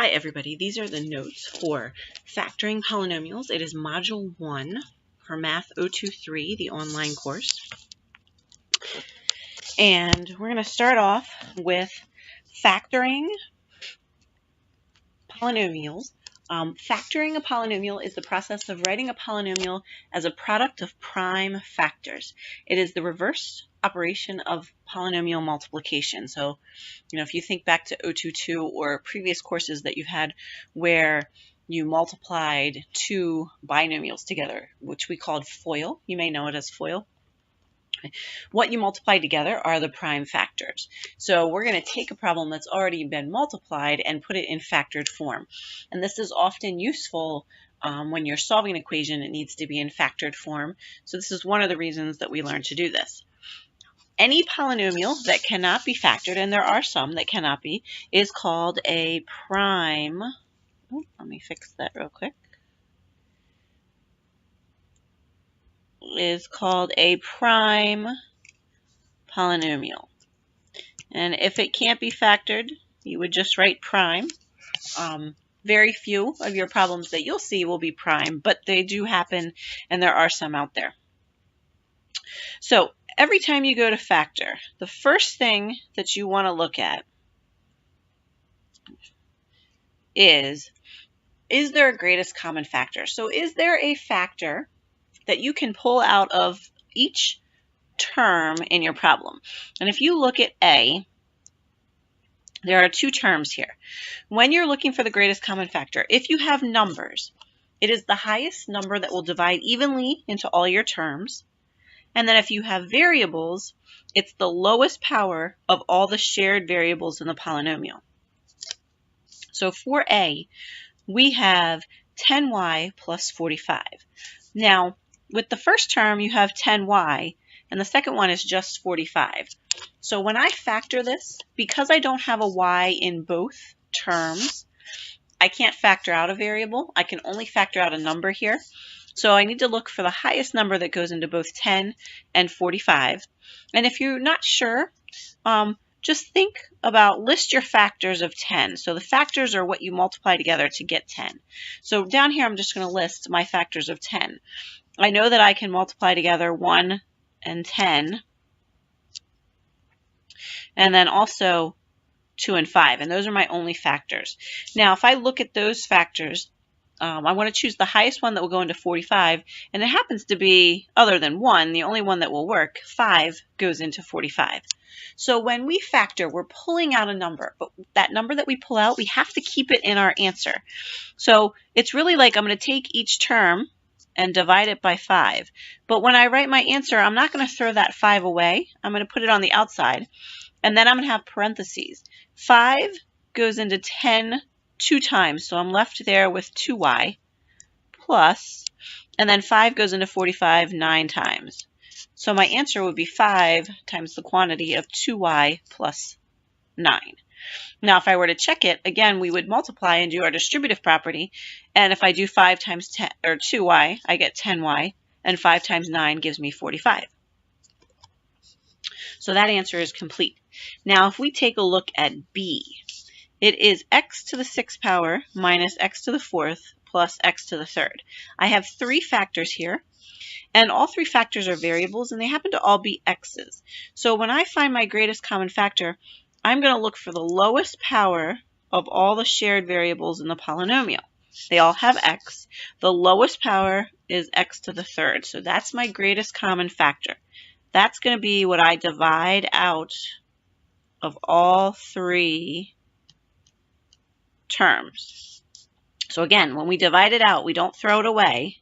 Hi everybody, these are the notes for factoring polynomials. It is module 1 for math023, the online course. And we're going to start off with factoring polynomials. Factoring a polynomial is the process of writing a polynomial as a product of prime factors. It is the reverse operation of polynomial multiplication. So, if you think back to 022 or previous courses that you've had where you multiplied two binomials together, which we called FOIL. You may know it as FOIL. What you multiply together are the prime factors. So we're going to take a problem that's already been multiplied and put it in factored form. And this is often useful when you're solving an equation. It needs to be in factored form. So this is one of the reasons that we learn to do this. Any polynomial that cannot be factored, and there are some that cannot be, is called a prime. Let me fix that real quick. Is called a prime polynomial. And if it can't be factored, you would just write prime. Very few of your problems that you'll see will be prime, but they do happen, and there are some out there. So every time you go to factor, the first thing that you want to look at is there a greatest common factor? So is there a factor that you can pull out of each term in your problem? And if you look at A, there are two terms here. When you're looking for the greatest common factor, if you have numbers, it is the highest number that will divide evenly into all your terms. And then if you have variables, it's the lowest power of all the shared variables in the polynomial. So for A, we have 10y plus 45. Now, with the first term, you have 10y, and the second one is just 45. So when I factor this, because I don't have a y in both terms, I can't factor out a variable. I can only factor out a number here. So I need to look for the highest number that goes into both 10 and 45. And if you're not sure, just think about, list your factors of 10. So the factors are what you multiply together to get 10. So down here, I'm just going to list my factors of 10. I know that I can multiply together 1 and 10, and then also 2 and 5, and those are my only factors. Now, if I look at those factors, I want to choose the highest one that will go into 45, and it happens to be, other than 1, the only one that will work, 5 goes into 45. So when we factor, we're pulling out a number, but that number that we pull out, we have to keep it in our answer. So it's really like I'm going to take each term and divide it by 5. But when I write my answer, I'm not going to throw that 5 away. I'm going to put it on the outside, and then I'm going to have parentheses. 5 goes into 10 2 times, so I'm left there with 2y plus, and then 5 goes into 45 9 times. So my answer would be 5 times the quantity of 2y plus 9. Now, if I were to check it, again, we would multiply and do our distributive property. And if I do 5 times 10, or 2y, I get 10y, and 5 times 9 gives me 45. So that answer is complete. Now, if we take a look at B, it is x to the 6th power minus x to the 4th plus x to the 3rd. I have 3 factors here, and all 3 factors are variables, and they happen to all be x's. So when I find my greatest common factor, I'm going to look for the lowest power of all the shared variables in the polynomial. They all have x. The lowest power is x to the 3rd, so that's my greatest common factor. That's going to be what I divide out of all 3 terms. So again, when we divide it out, we don't throw it away.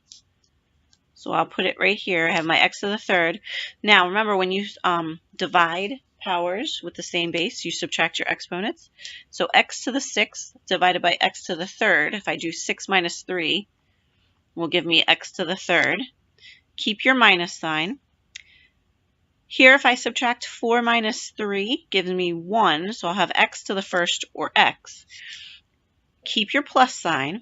So I'll put it right here. I have my x to the 3rd. Now remember, when you divide powers with the same base, you subtract your exponents. So x to the 6th divided by x to the 3rd, if I do 6 minus 3, will give me x to the 3rd. Keep your minus sign. Here, if I subtract 4 minus 3, gives me 1, so I'll have x to the 1st, or x. Keep your plus sign.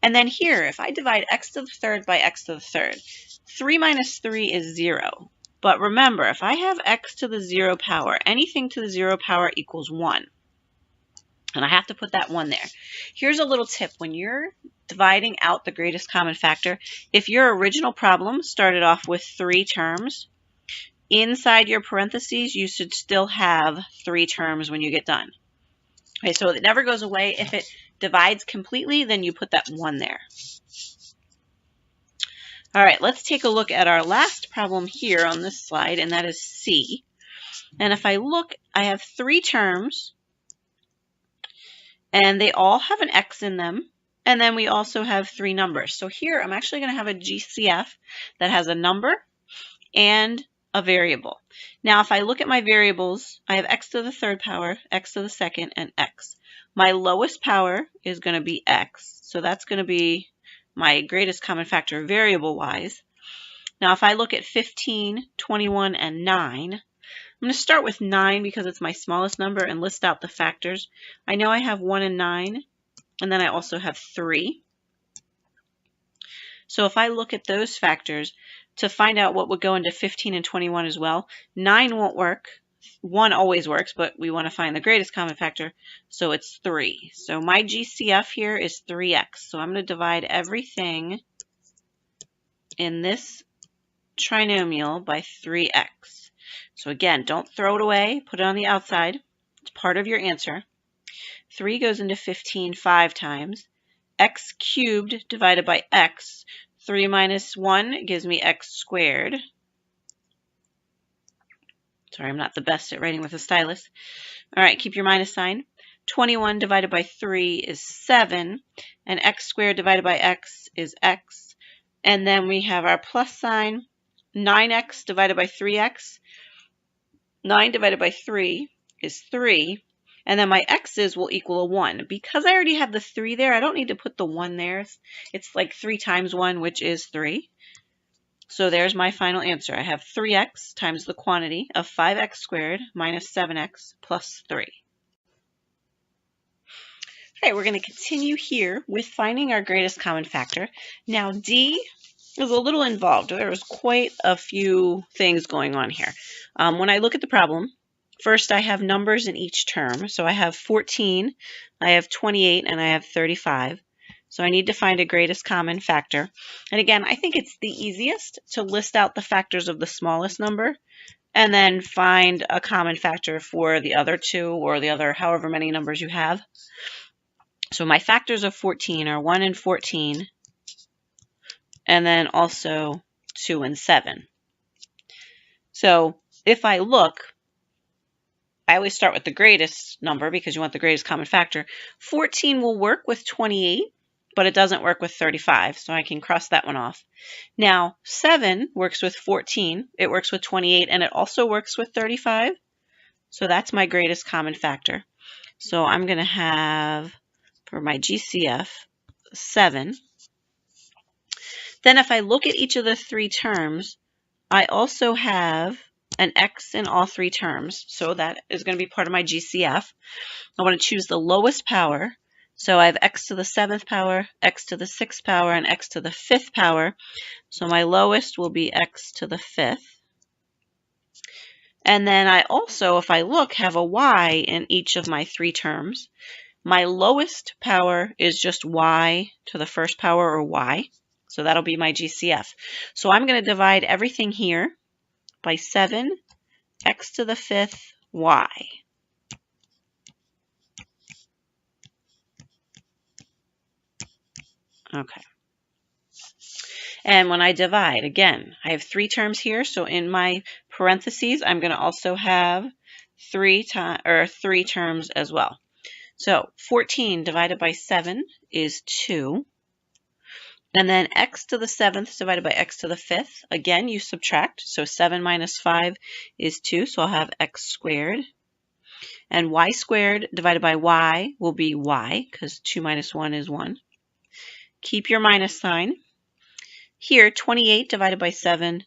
And then here, if I divide x to the 3rd by x to the 3rd, 3 minus 3 is 0. But remember, if I have x to the 0 power, anything to the 0 power equals 1. And I have to put that 1 there. Here's a little tip. When you're dividing out the greatest common factor, if your original problem started off with 3 terms, inside your parentheses, you should still have 3 terms when you get done. Okay, so it never goes away. If it divides completely, then you put that 1 there. All right, let's take a look at our last problem here on this slide, and that is C. And if I look, I have 3 terms, and they all have an X in them. And then we also have 3 numbers. So here I'm actually going to have a GCF that has a number and a variable. Now if I look at my variables, I have x to the 3rd power, x to the 2nd, and x. My lowest power is going to be x. So that's going to be my greatest common factor variable-wise. Now if I look at 15, 21, and 9, I'm going to start with 9 because it's my smallest number and list out the factors. I know I have 1 and 9, and then I also have 3. So if I look at those factors to find out what would go into 15 and 21 as well, 9 won't work. 1 always works, but we want to find the greatest common factor, so it's 3. So my GCF here is 3x. So I'm going to divide everything in this trinomial by 3x. So again, don't throw it away. Put it on the outside. It's part of your answer. 3 goes into 15 5 times. X cubed divided by x. 3 minus 1 gives me x squared. Sorry, I'm not the best at writing with a stylus. All right, keep your minus sign. 21 divided by 3 is 7. And x squared divided by x is x. And then we have our plus sign. 9x divided by 3x. 9 divided by 3 is 3. And then my x's will equal a 1. Because I already have the 3 there, I don't need to put the 1 there. It's like 3 times 1, which is 3. So there's my final answer. I have 3x times the quantity of 5x squared minus 7x plus 3. Okay, we're going to continue here with finding our greatest common factor. Now D is a little involved. There's quite a few things going on here. When I look at the problem, first I have numbers in each term. So I have 14, I have 28, and I have 35. So I need to find a greatest common factor. And again, I think it's the easiest to list out the factors of the smallest number and then find a common factor for the other 2 or the other however many numbers you have. So my factors of 14 are 1 and 14, and then also 2 and 7. So if I look, I always start with the greatest number because you want the greatest common factor. 14 will work with 28, but it doesn't work with 35, so I can cross that one off. Now, 7 works with 14, it works with 28, and it also works with 35. So that's my greatest common factor. So I'm going to have, for my GCF, 7. Then if I look at each of the 3 terms, I also have an x in all 3 terms. So that is going to be part of my GCF. I want to choose the lowest power. So I have x to the 7th power, x to the 6th power, and x to the 5th power. So my lowest will be x to the 5th. And then I also, if I look, have a y in each of my 3 terms. My lowest power is just y to the 1st power, or y. So that'll be my GCF. So I'm going to divide everything here by 7, x to the 5th, y. Okay. And when I divide, again, I have 3 terms here. So in my parentheses, I'm going to also have 3 terms as well. So 14 divided by 7 is 2. And then x to the 7th divided by x to the 5th. Again, you subtract. So 7 minus 5 is 2. So I'll have x squared. And y squared divided by y will be y, because 2 minus 1 is 1. Keep your minus sign. Here, 28 divided by 7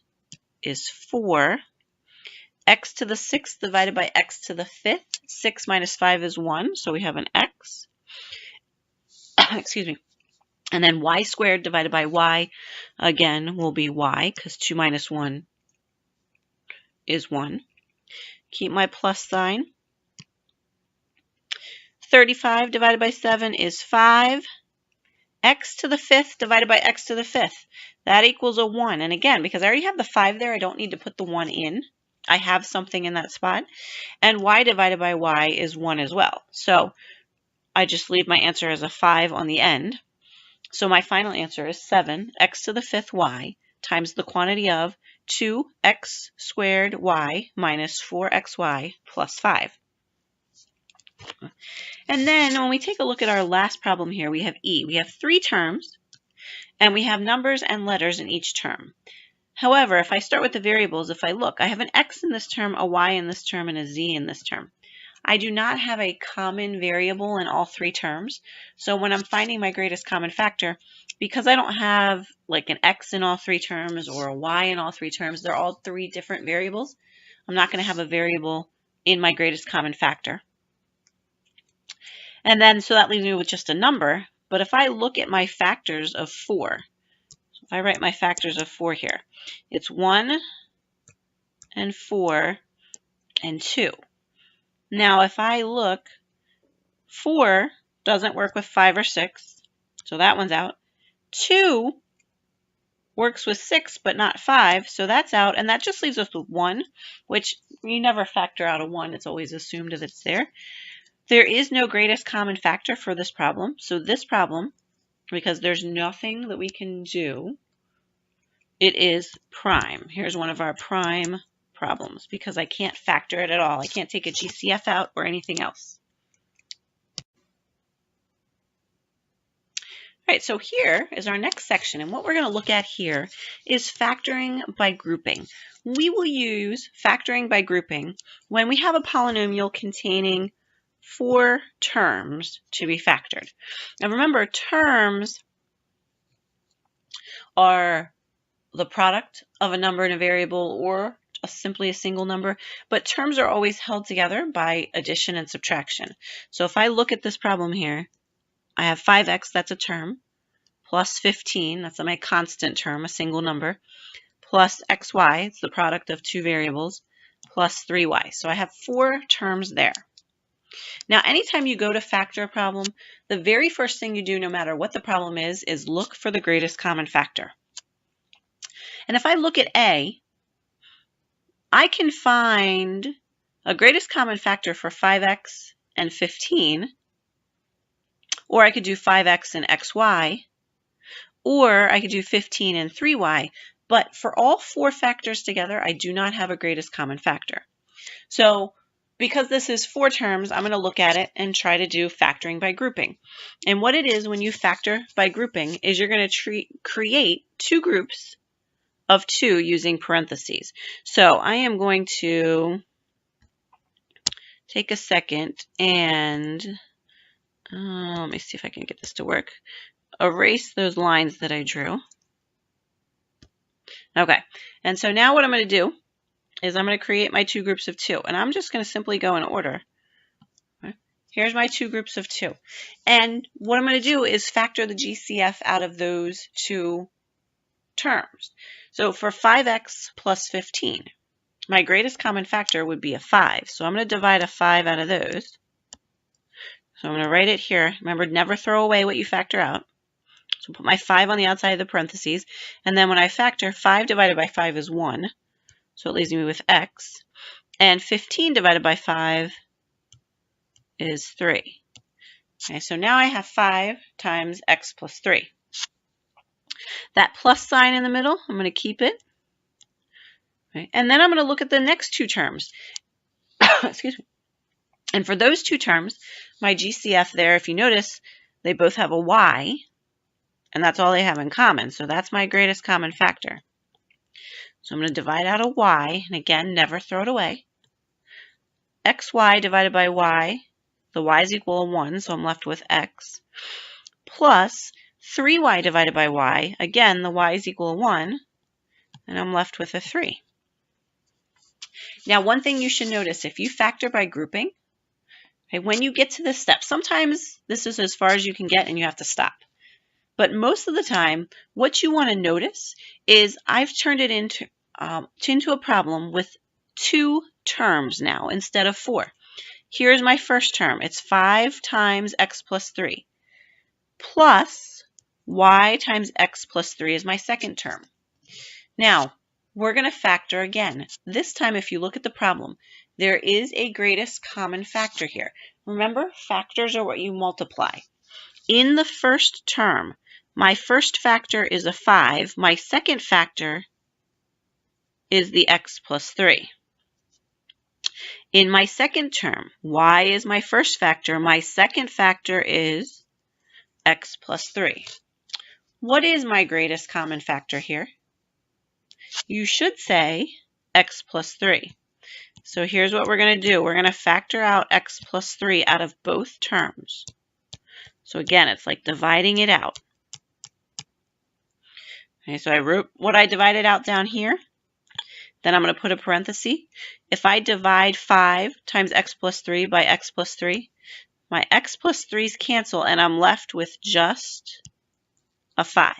is 4. X to the 6th divided by x to the 5th. 6 minus 5 is 1, so we have an x. Excuse me. And then y squared divided by y, again, will be y, because 2 minus 1 is 1. Keep my plus sign. 35 divided by 7 is 5. X to the 5th divided by x to the 5th. That equals a 1. And again, because I already have the 5 there, I don't need to put the 1 in. I have something in that spot. And y divided by y is 1 as well. So I just leave my answer as a 5 on the end. So my final answer is 7 x to the 5th y times the quantity of 2x squared y minus 4xy plus 5. And then when we take a look at our last problem here, we have E. We have 3 terms, and we have numbers and letters in each term. However, if I start with the variables, if I look, I have an x in this term, a y in this term, and a z in this term. I do not have a common variable in all 3 terms. So when I'm finding my greatest common factor, because I don't have like an x in all 3 terms or a y in all 3 terms, they're all 3 different variables. I'm not going to have a variable in my greatest common factor. And then, so that leaves me with just a number. But if I look at my factors of 4, so if I write my factors of 4 here, it's 1 and 4 and 2. Now, if I look, 4 doesn't work with 5 or 6, so that one's out. 2 works with 6, but not 5, so that's out. And that just leaves us with 1, which you never factor out a 1. It's always assumed that it's there. There is no greatest common factor for this problem. So this problem, because there's nothing that we can do, it is prime. Here's one of our prime problems because I can't factor it at all. I can't take a GCF out or anything else. All right, so here is our next section, and what we're going to look at here is factoring by grouping. We will use factoring by grouping when we have a polynomial containing 4 terms to be factored. Now remember, terms are the product of a number and a variable or simply a single number, but terms are always held together by addition and subtraction. So if I look at this problem here, I have 5x, that's a term, plus 15, that's my constant term, a single number, plus xy, it's the product of 2 variables, plus 3y. So I have 4 terms there. Now, anytime you go to factor a problem, the very first thing you do, no matter what the problem is look for the greatest common factor. And if I look at A, I can find a greatest common factor for 5x and 15, or I could do 5x and xy, or I could do 15 and 3y. But for all 4 factors together, I do not have a greatest common factor. So because this is 4 terms, I'm going to look at it and try to do factoring by grouping. And what it is when you factor by grouping is you're going to create 2 groups of 2 using parentheses. So I am going to take a second and let me see if I can get this to work. Erase those lines that I drew. Okay, and so now what I'm going to do is I'm going to create my 2 groups of 2, and I'm just going to simply go in order. Okay. Here's my 2 groups of 2, and what I'm going to do is factor the GCF out of those 2 terms. So for 5x plus 15, my greatest common factor would be a 5, so I'm going to divide a 5 out of those. So I'm going to write it here. Remember, never throw away what you factor out. So put my 5 on the outside of the parentheses, and then when I factor, 5 divided by 5 is 1. So it leaves me with x. And 15 divided by 5 is 3. Okay, so now I have 5 times x plus 3. That plus sign in the middle, I'm going to keep it. Okay, and then I'm going to look at the next 2 terms. Excuse me. And for those 2 terms, my GCF there, if you notice, they both have a y, and that's all they have in common. So that's my greatest common factor. So I'm going to divide out a y, and again, never throw it away. xy divided by y, the y is equal to 1, so I'm left with x, plus 3y divided by y, again, the y is equal to 1, and I'm left with a 3. Now, one thing you should notice, if you factor by grouping, okay, when you get to this step, sometimes this is as far as you can get and you have to stop. But most of the time, what you want to notice is I've turned it into a problem with 2 terms now instead of 4. here's my first term. It's 5 times x plus 3 plus y times x plus 3 is my second term. Now, we're going to factor again. This time, if you look at the problem, there is a greatest common factor here. Remember, factors are what you multiply. In the first term, my first factor is a 5. My second factor is the x plus 3. In my second term, y is my first factor. My second factor is x plus 3. What is my greatest common factor here? You should say x plus 3. So here's what we're going to do. We're going to factor out x plus 3 out of both terms. So again, it's like dividing it out. Okay, so I wrote what I divided out down here. Then I'm going to put a parenthesis. If I divide 5 times x plus 3 by x plus 3, my x plus 3's cancel, and I'm left with just a 5.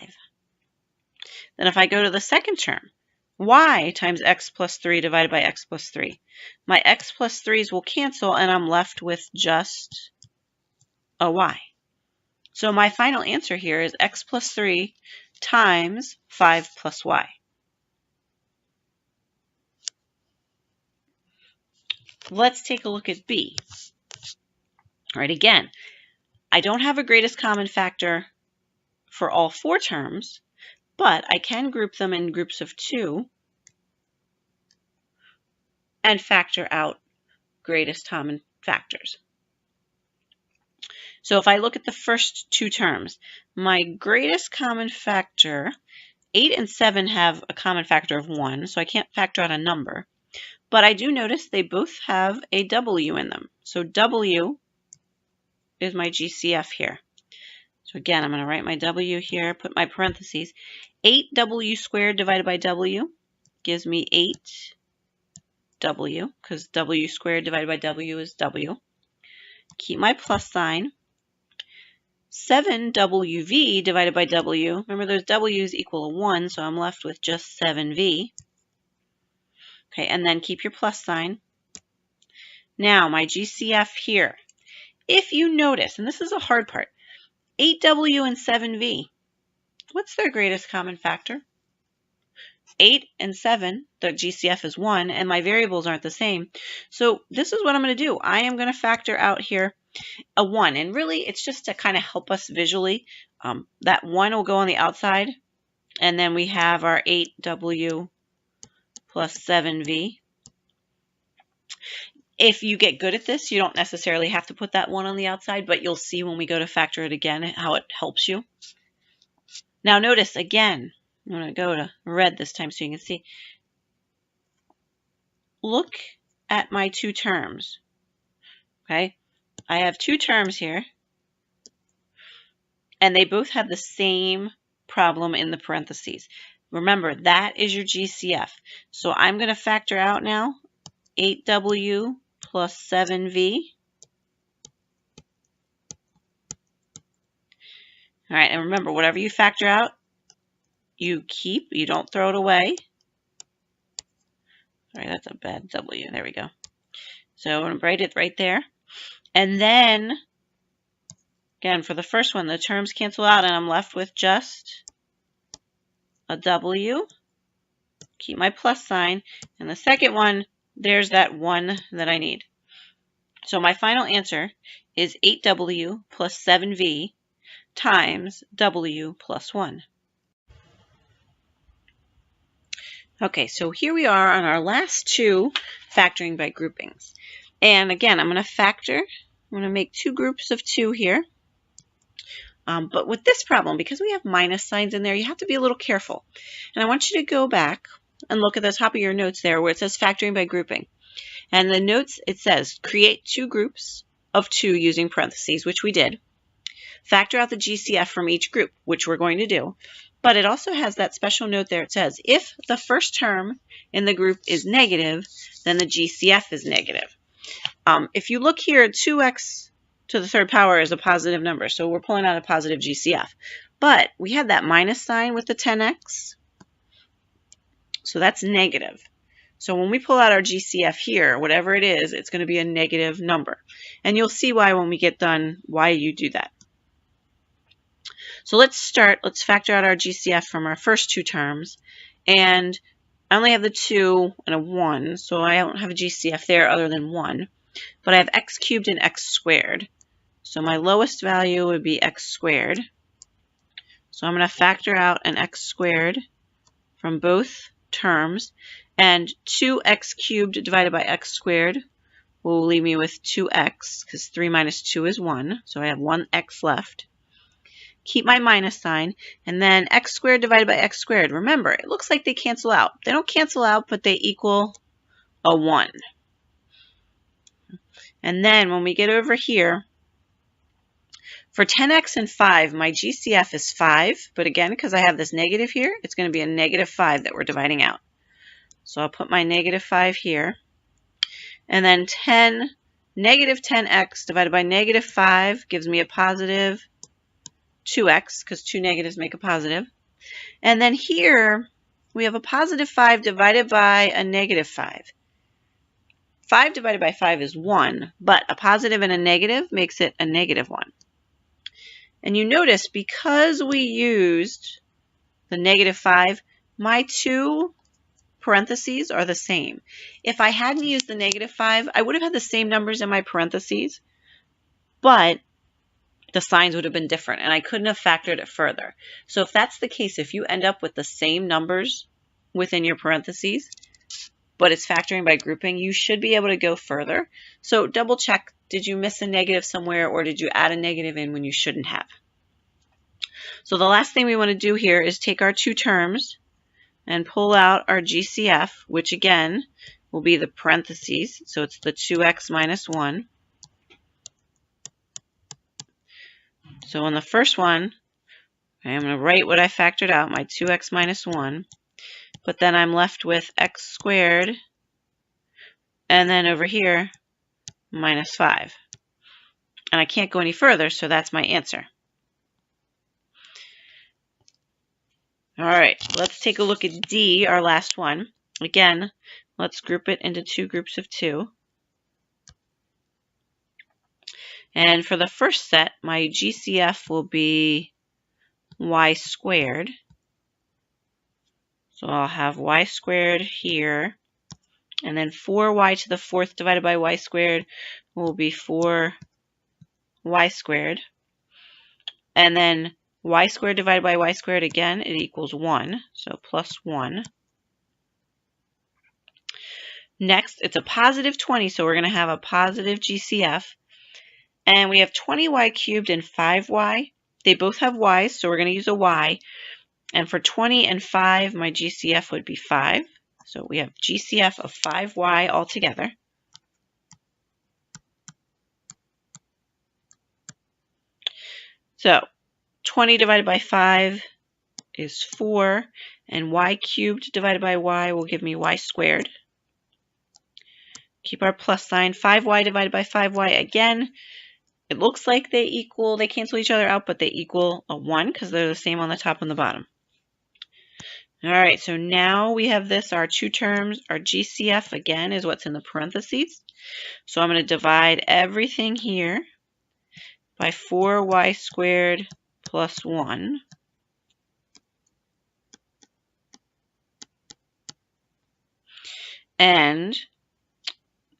Then if I go to the second term, y times x plus 3 divided by x plus 3, my x plus 3's will cancel, and I'm left with just a y. So my final answer here is x plus 3 times 5 plus y. Let's take a look at B. All right, again, I don't have a greatest common factor for all 4 terms, but I can group them in groups of 2 and factor out greatest common factors. So if I look at the first 2 terms, my greatest common factor, 8 and 7 have a common factor of 1, so I can't factor out a number. But I do notice they both have a W in them. So W is my GCF here. So again, I'm going to write my W here, put my parentheses. 8W squared divided by W gives me 8W, because W squared divided by W is W. Keep my plus sign. 7WV divided by W, remember those W's equal a 1, so I'm left with just 7V. Okay, and then keep your plus sign. Now, my GCF here. If you notice, and this is a hard part, 8W and 7V, what's their greatest common factor? 8 and 7, the GCF is 1, and my variables aren't the same. So this is what I'm going to do. I am going to factor out here a 1, and really it's just to kind of help us visually. That 1 will go on the outside, and then we have our 8W plus 7V. If you get good at this, you don't necessarily have to put that 1 on the outside, but you'll see when we go to factor it again how it helps you. Now notice again, I'm going to go to red this time so you can see. Look at my 2 terms. Okay, I have 2 terms here, and they both have the same problem in the parentheses. Remember, that is your GCF. So I'm going to factor out now 8W plus 7V. All right, and remember, whatever you factor out, you keep, you don't throw it away. All right, that's a bad W. There we go. So I'm going to write it right there. And then, again, for the first one, the terms cancel out, and I'm left with just a W. Keep my plus sign. And the second one, there's that 1 that I need. So my final answer is 8W plus 7V times W plus 1. Okay, so here we are on our last 2 factoring by groupings. And again, I'm going to factor. I'm going to make 2 groups of 2 here. But with this problem, because we have minus signs in there, you have to be a little careful. And I want you to go back and look at the top of your notes there where it says factoring by grouping. And the notes, it says create 2 groups of 2 using parentheses, which we did. Factor out the GCF from each group, which we're going to do. But it also has that special note there. It says, if the first term in the group is negative, then the GCF is negative. If you look here, 2x to the 3rd power is a positive number, so we're pulling out a positive GCF. But we had that minus sign with the 10x, so that's negative. So when we pull out our GCF here, whatever it is, it's going to be a negative number. And you'll see why when we get done, why you do that. So let's factor out our GCF from our first two terms. And I only have the 2 and a 1, so I don't have a GCF there other than 1. But I have x cubed and x squared. So my lowest value would be x squared. So I'm going to factor out an x squared from both terms. And 2x cubed divided by x squared will leave me with 2x, because 3 minus 2 is 1. So I have 1x left. Keep my minus sign, and then x squared divided by x squared. Remember, it looks like they cancel out. They don't cancel out, but they equal a 1. And then when we get over here, for 10x and 5, my GCF is 5. But again, because I have this negative here, it's going to be a negative 5 that we're dividing out. So I'll put my negative 5 here. And then negative 10x divided by negative 5 gives me a positive 2x, because two negatives make a positive. And then here we have a positive 5 divided by a negative 5. 5 divided by 5 is 1, but a positive and a negative makes it a negative 1. And you notice, because we used the negative 5, my two parentheses are the same. If I hadn't used the negative 5, I would have had the same numbers in my parentheses, but the signs would have been different, and I couldn't have factored it further. So if that's the case, if you end up with the same numbers within your parentheses, but it's factoring by grouping, you should be able to go further. So double check, did you miss a negative somewhere, or did you add a negative in when you shouldn't have? So the last thing we want to do here is take our two terms and pull out our GCF, which again will be the parentheses. So it's the 2x minus 1. So on the first one, I'm going to write what I factored out, my 2x minus 1. But then I'm left with x squared, and then over here, minus 5. And I can't go any further, so that's my answer. All right, let's take a look at D, our last one. Again, let's group it into two groups of 2. And for the first set, my GCF will be y squared. So I'll have y squared here. And then 4y to the 4th divided by y squared will be 4y squared. And then y squared divided by y squared, again, it equals 1. So plus 1. Next, it's a positive 20, so we're going to have a positive GCF. And we have 20y cubed and 5y. They both have y's, so we're going to use a y. And for 20 and 5, my GCF would be 5. So we have GCF of 5y altogether. So 20 divided by 5 is 4. And y cubed divided by y will give me y squared. Keep our plus sign. 5y divided by 5y again. It looks like they cancel each other out, but they equal a 1 because they're the same on the top and the bottom. All right, so now we have this, our two terms, our GCF again is what's in the parentheses. So I'm going to divide everything here by 4y squared plus 1. And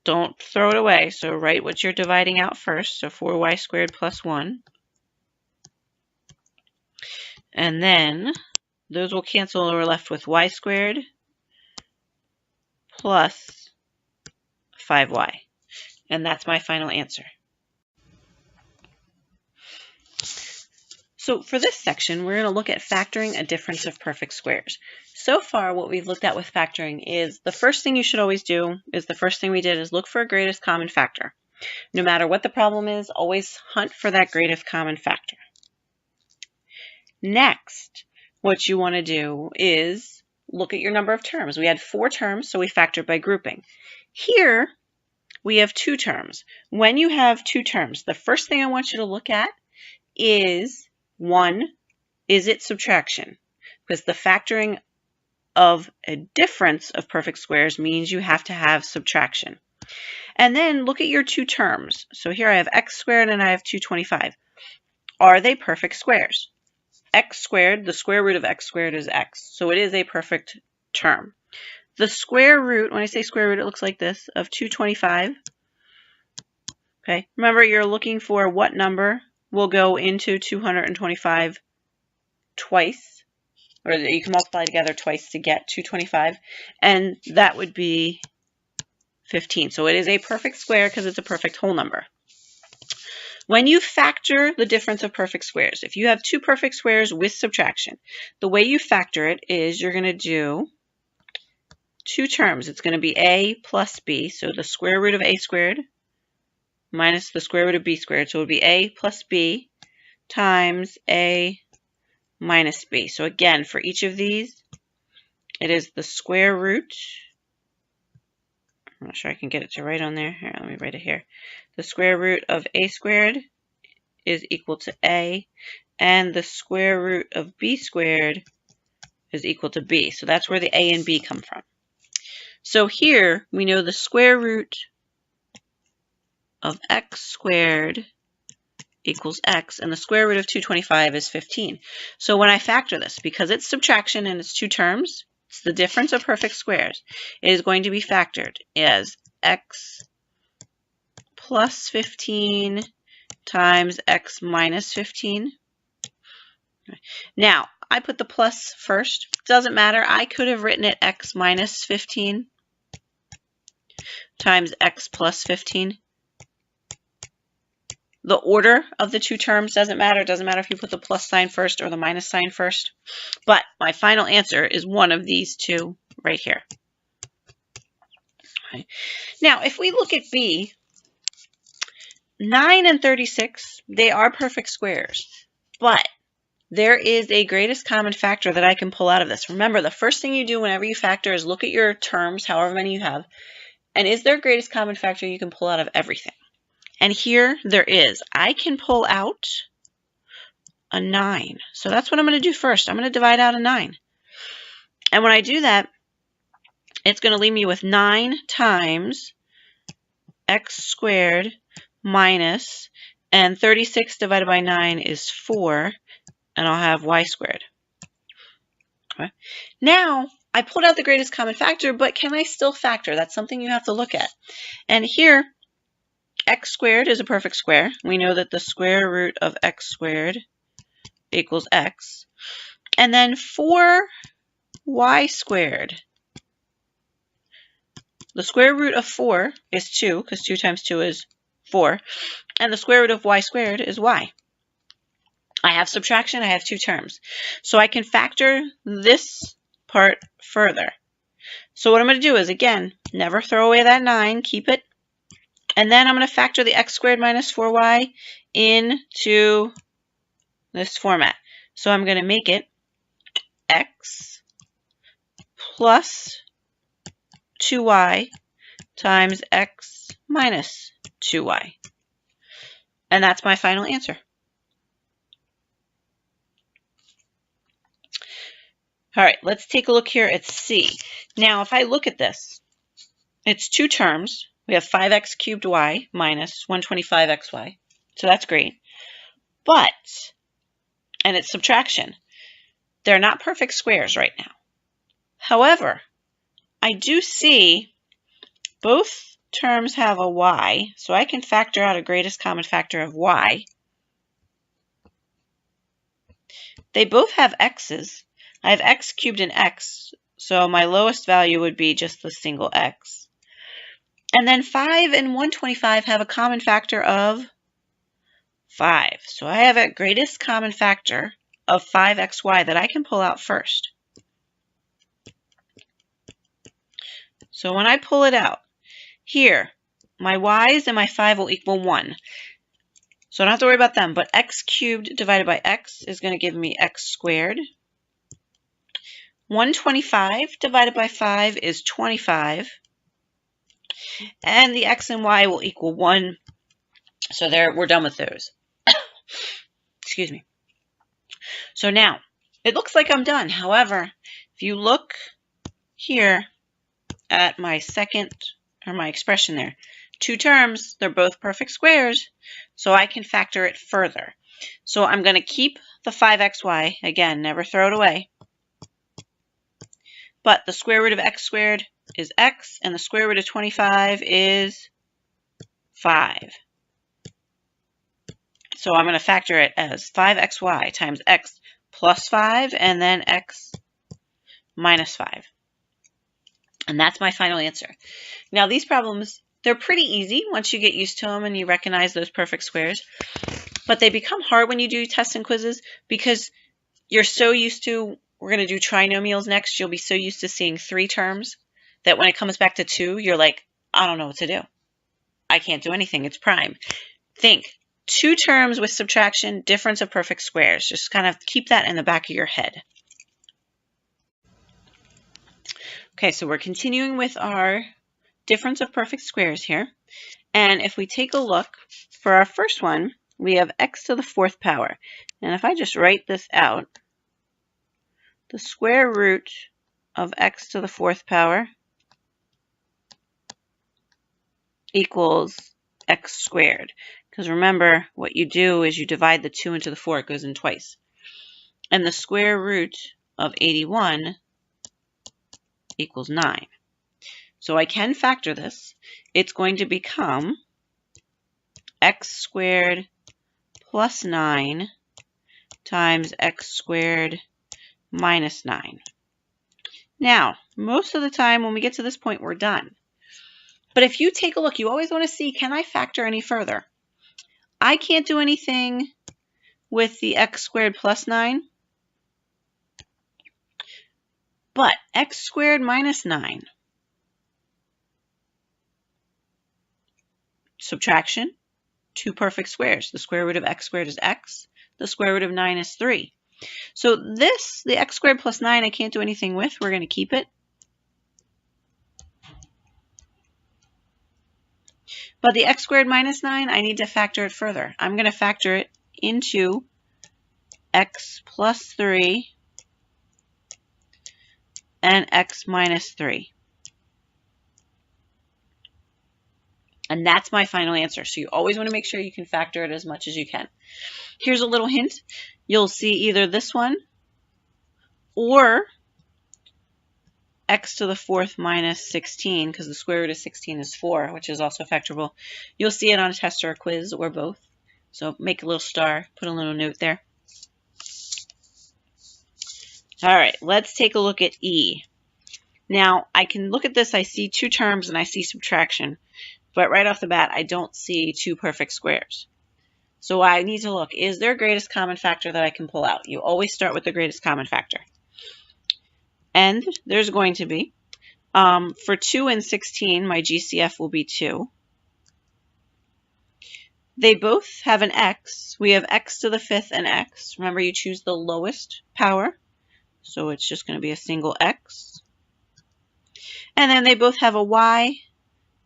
don't throw it away, so write what you're dividing out first. So 4y squared plus 1. And then those will cancel, and we're left with y squared plus 5y. And that's my final answer. So for this section, we're going to look at factoring a difference of perfect squares. So far, what we've looked at with factoring is the first thing you should always do is the first thing we did is look for a greatest common factor. No matter what the problem is, always hunt for that greatest common factor. Next, what you want to do is look at your number of terms. We had 4 terms, so we factored by grouping. Here, we have 2 terms. When you have 2 terms, the first thing I want you to look at is, 1, is it subtraction? Because the factoring of a difference of perfect squares means you have to have subtraction. And then look at your two terms. So here I have x squared and I have 225. Are they perfect squares? X squared, the square root of x squared is x. So it is a perfect term. The square root, when I say square root, it looks like this, of 225. Okay, remember you're looking for what number will go into 225 twice, or you can multiply together twice to get 225, and that would be 15. So it is a perfect square because it's a perfect whole number. When you factor the difference of perfect squares, if you have two perfect squares with subtraction, the way you factor it is you're going to do two terms. It's going to be a plus b, so the square root of a squared minus the square root of b squared. So it would be a plus b times a minus b. So again, for each of these, it is the square root. I'm not sure I can get it to write on there. Here, let me write it here. The square root of a squared is equal to a, and the square root of b squared is equal to b. So that's where the a and b come from. So here we know the square root of x squared equals x, and the square root of 225 is 15. So when I factor this, because it's subtraction and it's two terms, it's the difference of perfect squares, it is going to be factored as x plus 15 times x minus 15. Now, I put the plus first. Doesn't matter. I could have written it x minus 15 times x plus 15. The order of the two terms doesn't matter. It doesn't matter if you put the plus sign first or the minus sign first. But my final answer is one of these two right here. Okay. Now, if we look at B, 9 and 36, they are perfect squares. But there is a greatest common factor that I can pull out of this. Remember, the first thing you do whenever you factor is look at your terms, however many you have, and is there a greatest common factor you can pull out of everything? And here there is. I can pull out a 9. So that's what I'm going to do first. I'm going to divide out a 9. And when I do that, it's going to leave me with 9 times x squared minus, and 36 divided by 9 is 4, and I'll have y squared. Okay. Now, I pulled out the greatest common factor, but can I still factor? That's something you have to look at. And here, x squared is a perfect square. We know that the square root of x squared equals x. And then 4y squared. The square root of 4 is 2, because 2 times 2 is 4. And the square root of y squared is y. I have subtraction, I have two terms. So I can factor this part further. So what I'm going to do is, again, never throw away that 9, keep it. And then I'm going to factor the x squared minus 4y into this format. So I'm going to make it x plus 2y times x minus 2y. And that's my final answer. All right, let's take a look here at C. Now, if I look at this, it's two terms. We have 5x cubed y minus 125xy. So that's great. But, and it's subtraction, they're not perfect squares right now. However, I do see both terms have a y, so I can factor out a greatest common factor of y. They both have x's. I have x cubed and x, so my lowest value would be just the single x. And then 5 and 125 have a common factor of 5. So I have a greatest common factor of 5xy that I can pull out first. So when I pull it out, here, my y's and my 5 will equal 1. So I don't have to worry about them, but x cubed divided by x is going to give me x squared. 125 divided by 5 is 25. And the x and y will equal 1. So there, we're done with those. Excuse me. So now, it looks like I'm done. However, if you look here at my my expression there. Two terms, they're both perfect squares, so I can factor it further. So I'm going to keep the 5xy, again, never throw it away. But the square root of x squared is x, and the square root of 25 is 5. So I'm going to factor it as 5xy times x plus 5, and then x minus 5. And that's my final answer. Now, these problems, they're pretty easy once you get used to them and you recognize those perfect squares. But they become hard when you do tests and quizzes because you're so used to, we're going to do trinomials next, you'll be so used to seeing 3 terms that when it comes back to 2, you're like, I don't know what to do. I can't do anything. It's prime. Think 2 terms with subtraction, difference of perfect squares. Just kind of keep that in the back of your head. Okay, so we're continuing with our difference of perfect squares here. And if we take a look, for our first one, we have x to the 4th power. And if I just write this out, the square root of x to the 4th power equals x squared. Because remember, what you do is you divide the 2 into the 4. It goes in twice. And the square root of 81 equals 9. So I can factor this. It's going to become x squared plus 9 times x squared minus 9. Now, most of the time when we get to this point, we're done. But if you take a look, you always want to see, can I factor any further? I can't do anything with the x squared plus 9. But x squared minus 9, subtraction, 2 perfect squares. The square root of x squared is x. The square root of 9 is 3. So this, the x squared plus 9, I can't do anything with. We're going to keep it. But the x squared minus 9, I need to factor it further. I'm going to factor it into x plus 3 and x minus 3. And that's my final answer. So you always want to make sure you can factor it as much as you can. Here's a little hint. You'll see either this one or x to the 4th minus 16, because the square root of 16 is 4, which is also factorable. You'll see it on a test or a quiz or both. So make a little star, put a little note there. All right, let's take a look at E. Now, I can look at this, I see 2 terms and I see subtraction, but right off the bat, I don't see 2 perfect squares. So I need to look, is there a greatest common factor that I can pull out? You always start with the greatest common factor. And there's going to be, for 2 and 16, my GCF will be 2. They both have an x. We have x to the 5th and x. Remember, you choose the lowest power. So it's just going to be a single x. And then they both have a y,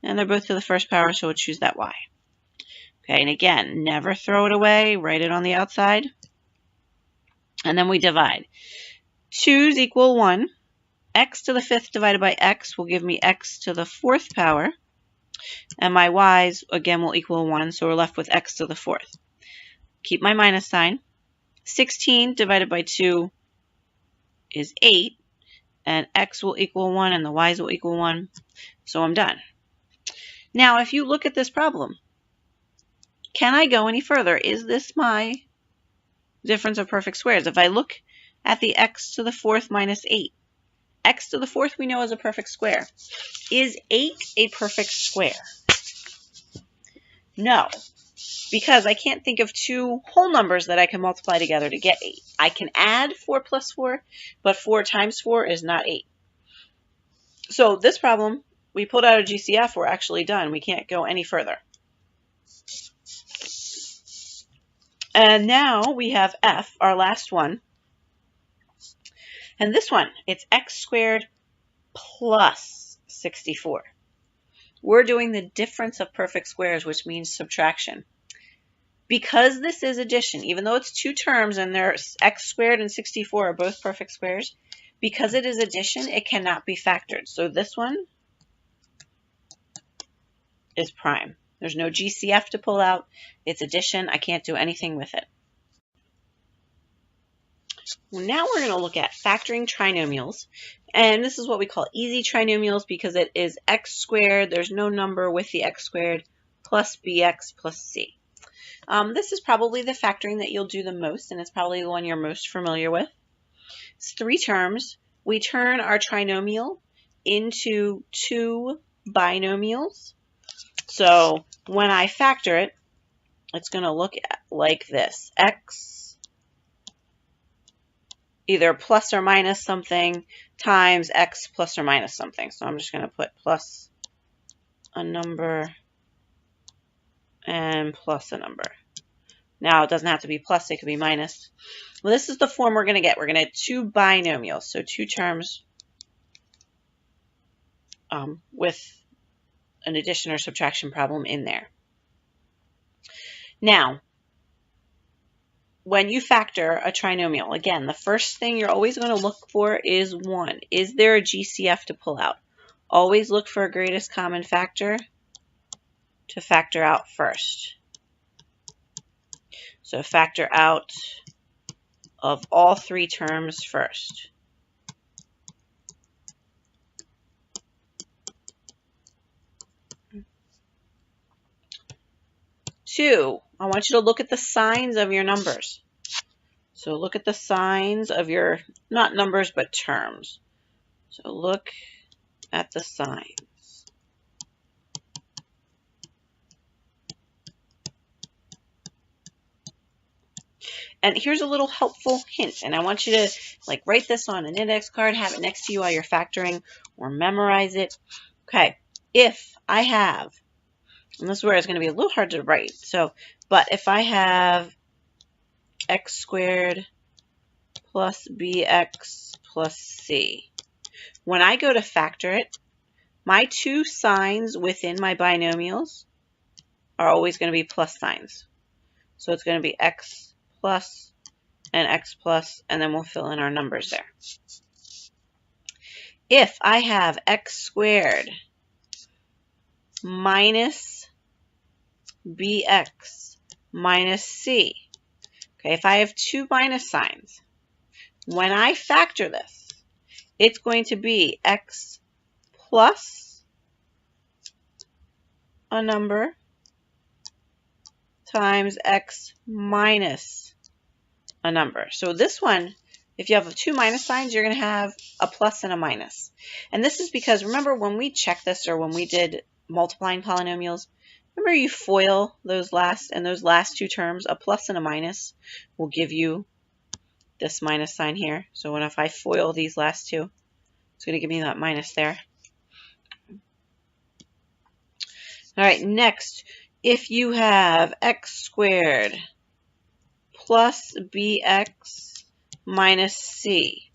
and they're both to the 1st power, so we'll choose that y. Okay, and again, never throw it away. Write it on the outside. And then we divide. 2's equal 1. X to the 5th divided by x will give me x to the 4th power. And my y's, again, will equal 1, so we're left with x to the 4th. Keep my minus sign. 16 divided by 2 is 8, and x will equal 1, and the y's will equal 1, so I'm done. Now, if you look at this problem, can I go any further? Is this my difference of perfect squares? If I look at the x to the 4th minus 8, x to the 4th we know is a perfect square. Is 8 a perfect square? No, because I can't think of 2 whole numbers that I can multiply together to get 8. I can add 4 plus 4, but 4 times 4 is not 8. So this problem, we pulled out a GCF, we're actually done. We can't go any further. And now we have F, our last one. And this one, it's x squared plus 64. We're doing the difference of perfect squares, which means subtraction. Because this is addition, even though it's 2 terms and there's x squared and 64 are both perfect squares, Because it is addition, it cannot be factored. So this one is prime. There's no GCF to pull out. It's addition. I can't do anything with it. Well, now we're going to look at factoring trinomials. And this is what we call easy trinomials because it is x squared. There's no number with the x squared plus bx plus c. This is probably the factoring that you'll do the most, and it's probably the one you're most familiar with. It's 3 terms. We turn our trinomial into 2 binomials. So when I factor it, it's going to look like this. X, either plus or minus something, times x plus or minus something. So I'm just going to put plus a number and plus a number. Now it doesn't have to be plus, it could be minus. Well, this is the form we're going to get. We're going to get 2 binomials, so 2 terms with an addition or subtraction problem in there. Now, when you factor a trinomial, again, the first thing you're always going to look for is 1. Is there a GCF to pull out? Always look for a greatest common factor to factor out first. So factor out of all 3 terms first. 2, I want you to look at the signs of your numbers. So look at the signs of your, not numbers, but terms. So look at the signs. And here's a little helpful hint, and I want you to write this on an index card, have it next to you while you're factoring, or memorize it. Okay, if I have, and this is where it's going to be a little hard to write, but if I have x squared plus bx plus c, when I go to factor it, my 2 signs within my binomials are always going to be plus signs. So it's going to be x plus and x plus, and then we'll fill in our numbers there. If I have x squared minus bx minus c, okay, if I have 2 minus signs, when I factor this, it's going to be x plus a number times x minus a number. So this one, if you have 2 minus signs, you're going to have a plus and a minus. And this is because, remember when we checked this, or when we did multiplying polynomials, remember you FOIL those last 2 terms, a plus and a minus will give you this minus sign here. So if I FOIL these last 2, it's going to give me that minus there. All right, next, if you have x squared plus bx minus c,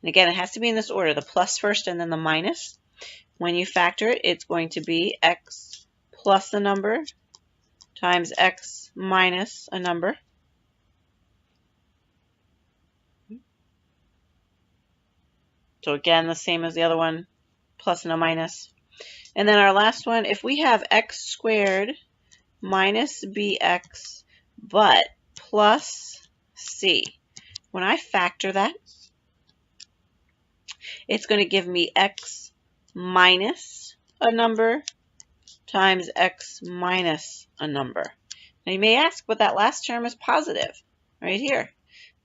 and again, it has to be in this order, the plus first and then the minus. When you factor it, it's going to be x plus a number times x minus a number. So again, the same as the other one, plus and a minus. And then our last one, if we have x squared minus bx, but plus c, when I factor that, it's going to give me x minus a number times x minus a number. Now you may ask, but that last term is positive right here.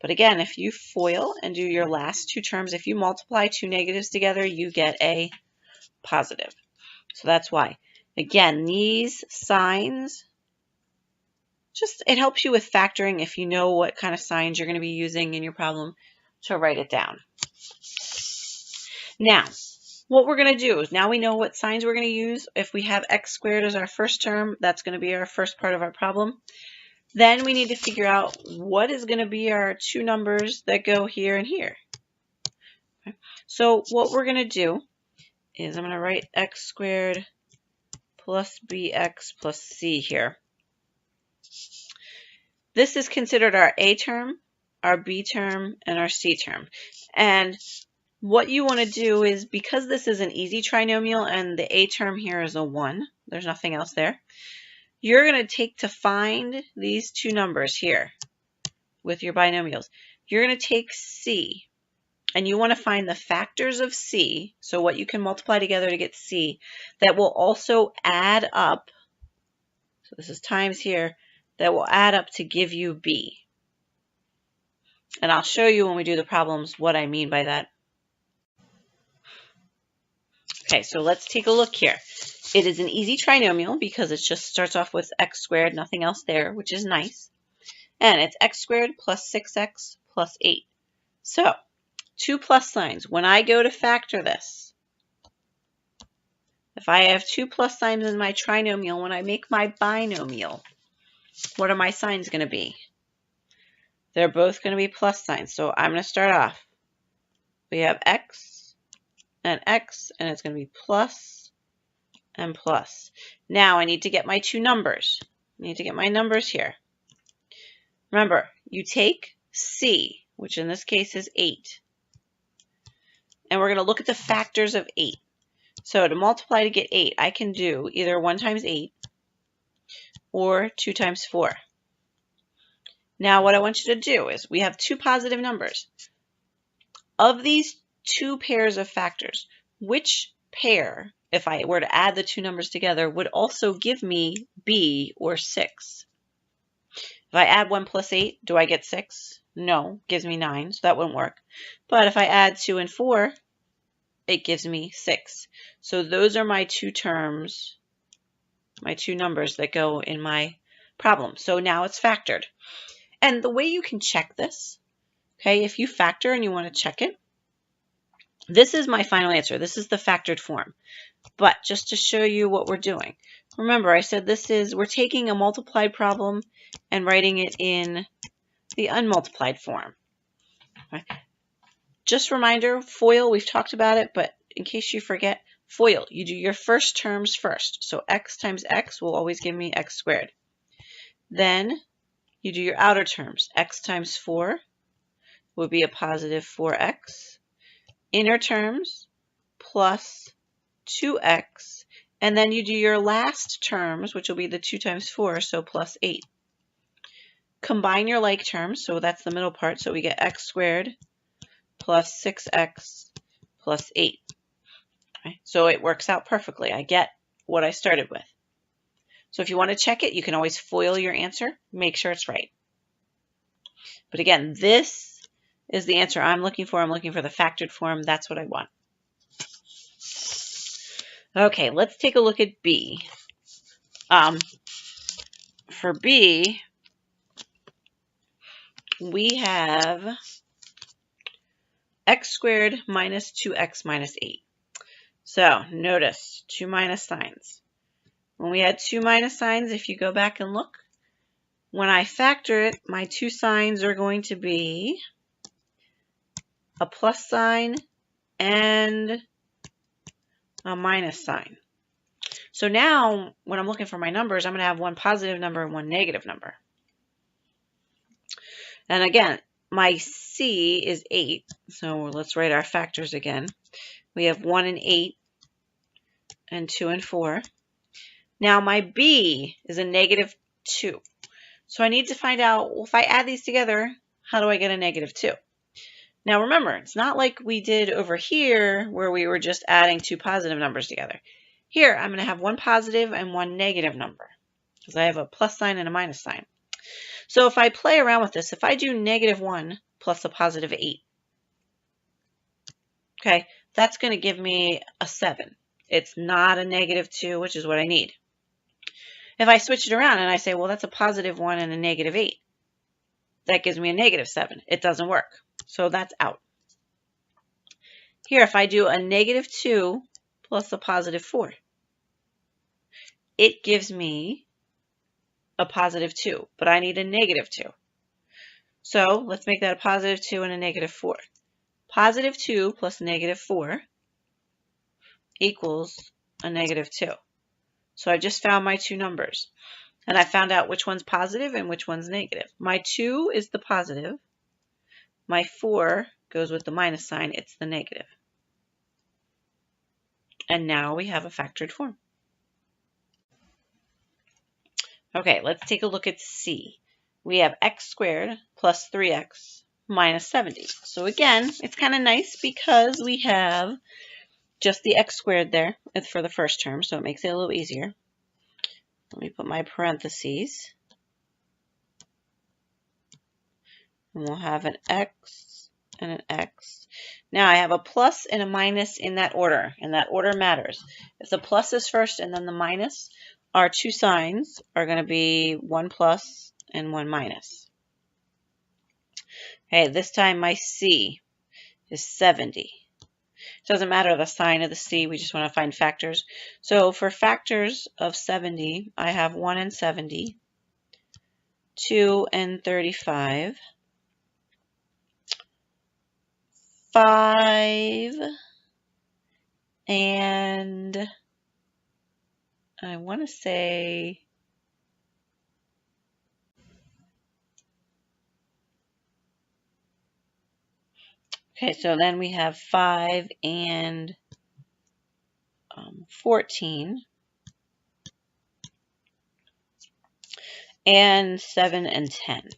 But again, if you FOIL and do your last 2 terms, if you multiply 2 negatives together, you get a positive. So that's why. Again, these signs, it helps you with factoring if you know what kind of signs you're going to be using in your problem to write it down. Now, what we're going to do is, now we know what signs we're going to use. If we have x squared as our first term, that's going to be our first part of our problem. Then we need to figure out what is going to be our 2 numbers that go here and here. Okay. So what we're going to do is I'm going to write x squared plus bx plus c here. This is considered our a term, our b term, and our c term. And what you want to do is, because this is an easy trinomial and the a term here is a 1, there's nothing else there, you're going to take to find these two numbers here with your binomials. You're going to take c, and you want to find the factors of c, so what you can multiply together to get c, that will also add up, so this is times here, that will add up to give you b. And I'll show you when we do the problems what I mean by that. Okay, so let's take a look here. It is an easy trinomial because it just starts off with x squared, nothing else there, which is nice. And it's x squared plus 6x plus 8. So, two plus signs. When I go to factor this, if I have two plus signs in my trinomial, when I make my binomial, what are my signs going to be? They're both going to be plus signs. So I'm going to start off. We have x, and it's going to be plus and plus. Now I need to get my two numbers. I need to get my numbers here. Remember, you take c, which in this case is 8, and we're going to look at the factors of 8. So to multiply to get 8, I can do either 1 times 8 or 2 times 4. Now what I want you to do is, we have two positive numbers. Of these two pairs of factors, which pair, if I were to add the two numbers together, would also give me b, or 6? If I add 1 plus 8, do I get 6? No, gives me 9, so that wouldn't work. But if I add 2 and 4, it gives me 6. So those are my two terms, my two numbers that go in my problem. So now it's factored. And the way you can check this, okay, if you factor and you want to check it, this is my final answer. This is the factored form. But just to show you what we're doing, remember I said we're taking a multiplied problem and writing it in the unmultiplied form. Okay. Just a reminder, FOIL, we've talked about it, but in case you forget, FOIL, you do your first terms first. So x times x will always give me x squared. Then you do your outer terms. X times 4 would be a positive 4x. Inner terms plus 2x. And then you do your last terms, which will be the 2 times 4, so plus 8. Combine your like terms, so that's the middle part, so we get x squared plus 6x plus 8. Okay, so it works out perfectly. I get what I started with. So if you want to check it, you can always FOIL your answer. Make sure it's right. But again, this is the answer I'm looking for. I'm looking for the factored form. That's what I want. Okay, let's take a look at B. For B, we have x squared minus 2x minus 8. So notice two minus signs. When we had two minus signs, if you go back and look, when I factor it, my two signs are going to be a plus sign and a minus sign. So now, when I'm looking for my numbers, I'm going to have one positive number and one negative number. And again, my C is 8, so let's write our factors again. We have 1 and 8 and 2 and 4. Now my B is a negative 2. So I need to find out, well, if I add these together, how do I get a negative 2? Now remember, it's not like we did over here where we were just adding two positive numbers together. Here, I'm going to have one positive and one negative number because I have a plus sign and a minus sign. So if I play around with this, if I do negative 1 plus a positive 8, okay, that's going to give me a 7. It's not a negative 2, which is what I need. If I switch it around and I say, well, that's a positive 1 and a negative 8, that gives me a negative 7. It doesn't work. So that's out. Here, if I do a negative 2 plus a positive 4, it gives me a positive 2, but I need a negative 2. So let's make that a positive 2 and a negative 4. Positive 2 plus negative 4 equals a negative 2. So I just found my two numbers. And I found out which one's positive and which one's negative. My 2 is the positive. My 4 goes with the minus sign, it's the negative. And now we have a factored form. Okay, let's take a look at C. We have x squared plus 3x minus 70. So again, it's kind of nice because we have just the x squared there for the first term, so it makes it a little easier. Let me put my parentheses. And we'll have an x and an x. Now I have a plus and a minus in that order, and that order matters. If the plus is first and then the minus, our two signs are going to be 1 plus and 1 minus. Okay, this time my C is 70. It doesn't matter the sign of the C, we just want to find factors. So for factors of 70, I have 1 and 70, 2 and 35, 5, and I want to say okay, so then we have 5 and 14, and 7 and 10.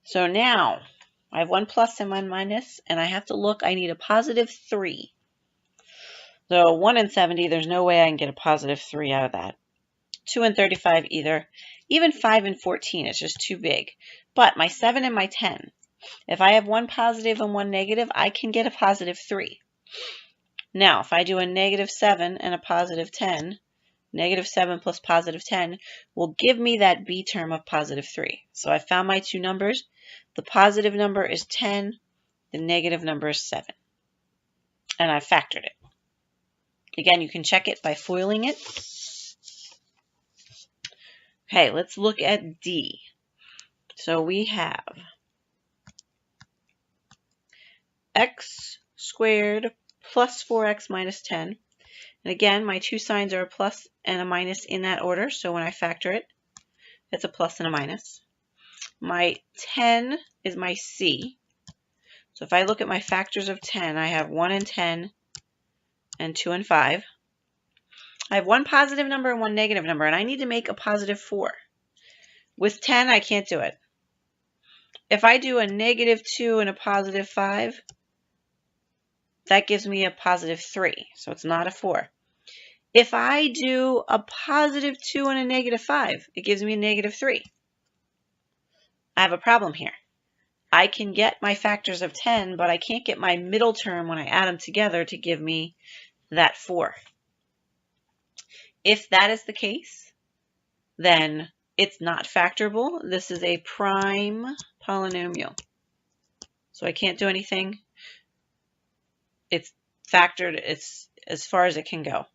So now I have 1 plus and 1 minus, and I have to look, I need a positive 3. So 1 and 70, there's no way I can get a positive 3 out of that. 2 and 35 either. Even 5 and 14 is just too big. But my 7 and my 10, if I have 1 positive and 1 negative, I can get a positive 3. Now, if I do a negative 7 and a positive 10, negative 7 plus positive 10 will give me that B term of positive 3. So I found my two numbers. The positive number is 10. The negative number is 7. And I factored it. Again, you can check it by foiling it. Okay, let's look at D. So we have x squared plus 4x minus 10. And again, my two signs are a plus and a minus in that order. So when I factor it, it's a plus and a minus. My 10 is my C. So if I look at my factors of 10, I have 1 and 10 and 2 and 5. I have 1 positive number and 1 negative number, and I need to make a positive 4. With 10, I can't do it. If I do a negative 2 and a positive 5, that gives me a positive 3, so it's not a 4. If I do a positive 2 and a negative 5, it gives me a negative 3. I have a problem here. I can get my factors of 10, but I can't get my middle term when I add them together to give me that 4. If that is the case, then it's not factorable. This is a prime polynomial. So I can't do anything. It's factored. It's as far as it can go.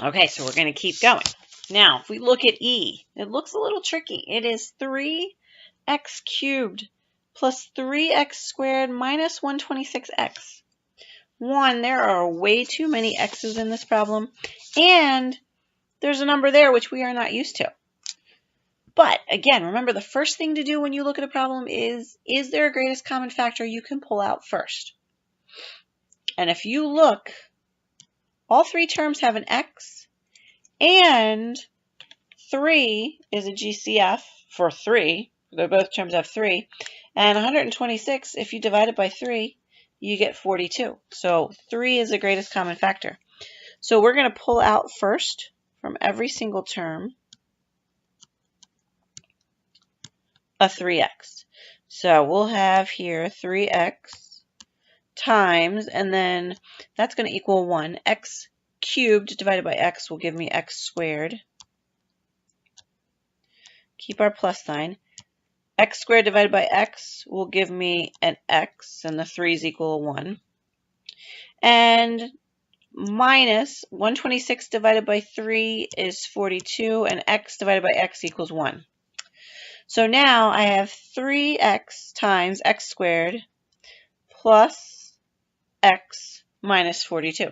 Okay, so we're going to keep going. Now, if we look at E, it looks a little tricky. It is 3x cubed plus 3x squared minus 126x. One, there are way too many x's in this problem, and there's a number there which we are not used to. But again, remember the first thing to do when you look at a problem is there a greatest common factor you can pull out first? And if you look, all three terms have an x, and 3 is a GCF for 3. They're both terms have 3. And 126, if you divide it by 3, you get 42. So 3 is the greatest common factor. So we're going to pull out first from every single term a 3x. So we'll have here 3x times, and then that's going to equal 1. X cubed divided by x will give me x squared. Keep our plus sign. X squared divided by x will give me an x, and the 3's equal 1. And minus 126 divided by 3 is 42, and x divided by x equals 1. So now I have 3x times x squared plus x minus 42.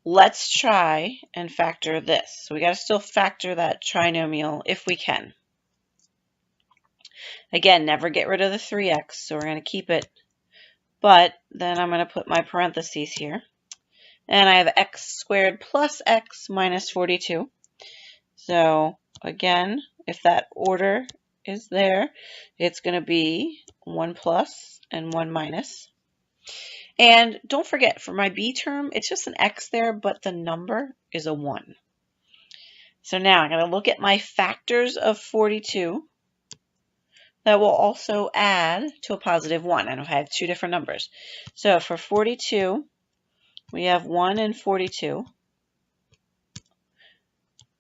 Let's try and factor this. So we got to still factor that trinomial if we can. Again, never get rid of the 3x, so we're going to keep it. But then I'm going to put my parentheses here. And I have x squared plus x minus 42. So again, if that order is there, it's going to be 1 plus and 1 minus. And don't forget, for my b term, it's just an x there, but the number is a 1. So now I'm going to look at my factors of 42 that will also add to a positive 1. I know I have two different numbers. So for 42, we have 1 and 42,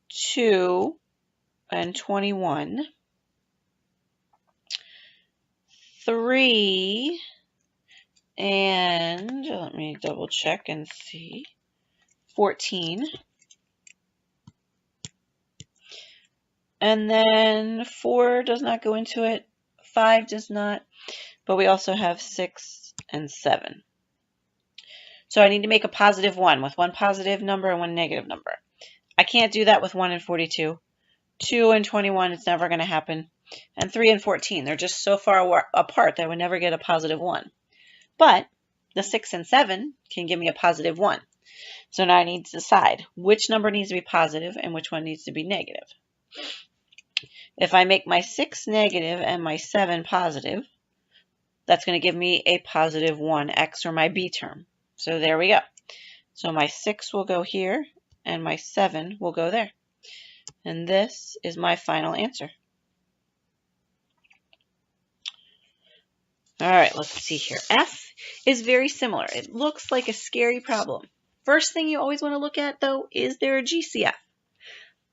2 and 21, 3, and let me double check and see, 14. And then 4 does not go into it, 5 does not, but we also have 6 and 7. So I need to make a positive 1 with one positive number and one negative number. I can't do that with 1 and 42. 2 and 21, it's never going to happen. And 3 and 14, they're just so far apart that I would never get a positive 1. But the 6 and 7 can give me a positive 1. So now I need to decide which number needs to be positive and which one needs to be negative. If I make my 6 negative and my 7 positive, that's going to give me a positive 1x, or my b term. So there we go. So my 6 will go here and my 7 will go there. And this is my final answer. All right, let's see here. F is very similar. It looks like a scary problem. First thing you always want to look at, though, is there a GCF?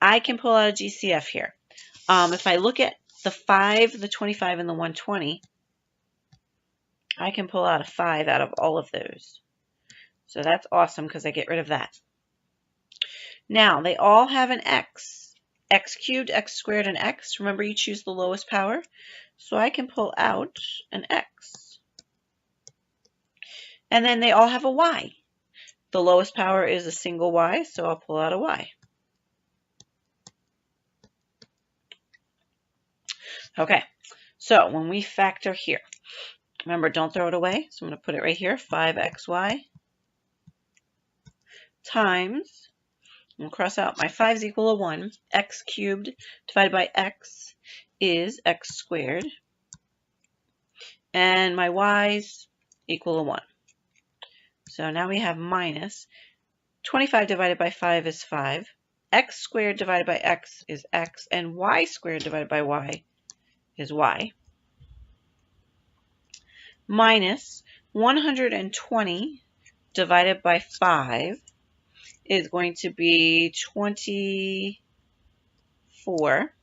I can pull out a GCF here. If I look at the 5, the 25, and the 120, I can pull out a 5 out of all of those. So that's awesome because I get rid of that. Now, they all have an x. X cubed, x squared, and x. Remember, you choose the lowest power. So I can pull out an x. And then they all have a y. The lowest power is a single y, so I'll pull out a y. Okay, so when we factor here, remember, don't throw it away. So I'm going to put it right here, 5xy times, we'll cross out, my 5 is equal to 1. X cubed divided by x is x squared. And my y's equal to 1. So now we have minus 25 divided by 5 is 5. X squared divided by x is x. And y squared divided by y is y. Minus 120 divided by 5 is going to be 24.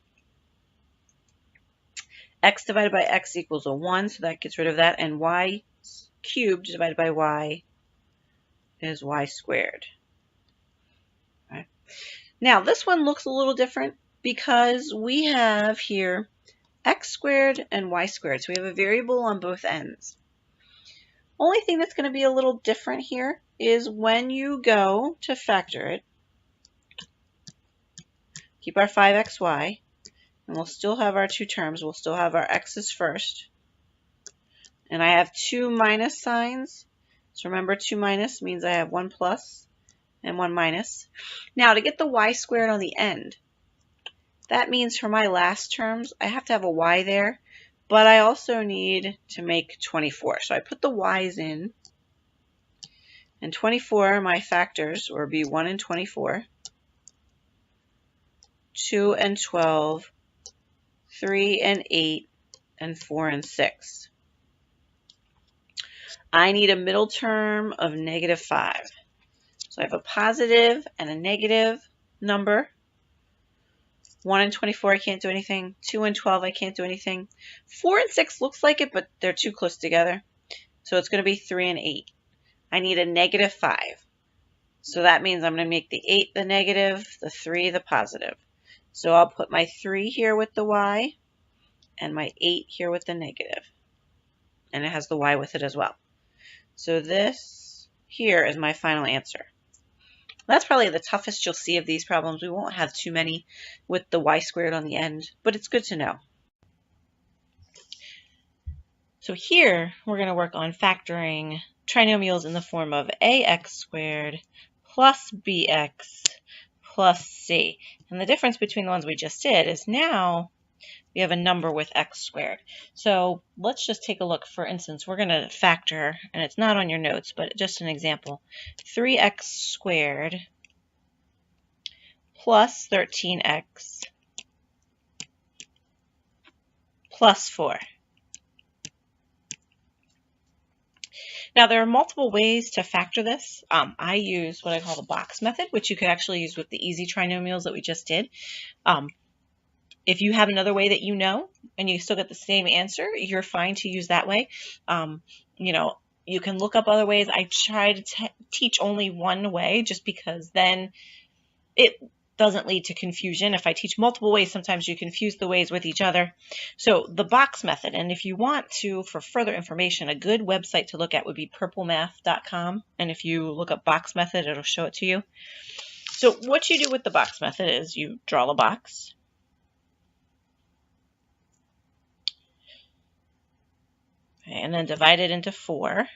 X divided by x equals a 1, so that gets rid of that. And y cubed divided by y is y squared. Right. Now, this one looks a little different because we have here x squared and y squared. So we have a variable on both ends. Only thing that's going to be a little different here is when you go to factor it, keep our 5xy, and we'll still have our two terms. We'll still have our x's first. And I have two minus signs. So remember, 2 minus means I have 1 plus and 1 minus. Now, to get the y squared on the end, that means for my last terms, I have to have a y there, but I also need to make 24. So I put the y's in, and 24, my factors, will be 1 and 24, 2 and 12, 3 and 8, and 4 and 6. I need a middle term of negative 5. So I have a positive and a negative number. 1 and 24, I can't do anything. 2 and 12, I can't do anything. 4 and 6 looks like it, but they're too close together. So it's going to be 3 and 8. I need a negative 5. So that means I'm going to make the 8 the negative, the 3 the positive. So I'll put my 3 here with the y and my 8 here with the negative. And it has the y with it as well. So this here is my final answer. That's probably the toughest you'll see of these problems. We won't have too many with the y squared on the end, but it's good to know. So here we're going to work on factoring trinomials in the form of ax squared plus bx plus c. And the difference between the ones we just did is now we have a number with x squared. So let's just take a look. For instance, we're going to factor, and it's not on your notes, but just an example, 3x squared plus 13x plus 4. Now, there are multiple ways to factor this. I use what I call the box method, which you could actually use with the easy trinomials that we just did. If you have another way that you know and you still get the same answer, you're fine to use that way. You can look up other ways. I try to teach only one way just because then it doesn't lead to confusion. If I teach multiple ways, sometimes you confuse the ways with each other. So the box method, and if you want to, for further information, a good website to look at would be purplemath.com. And if you look up box method, it'll show it to you. So what you do with the box method is you draw a box. And then divide it into 4.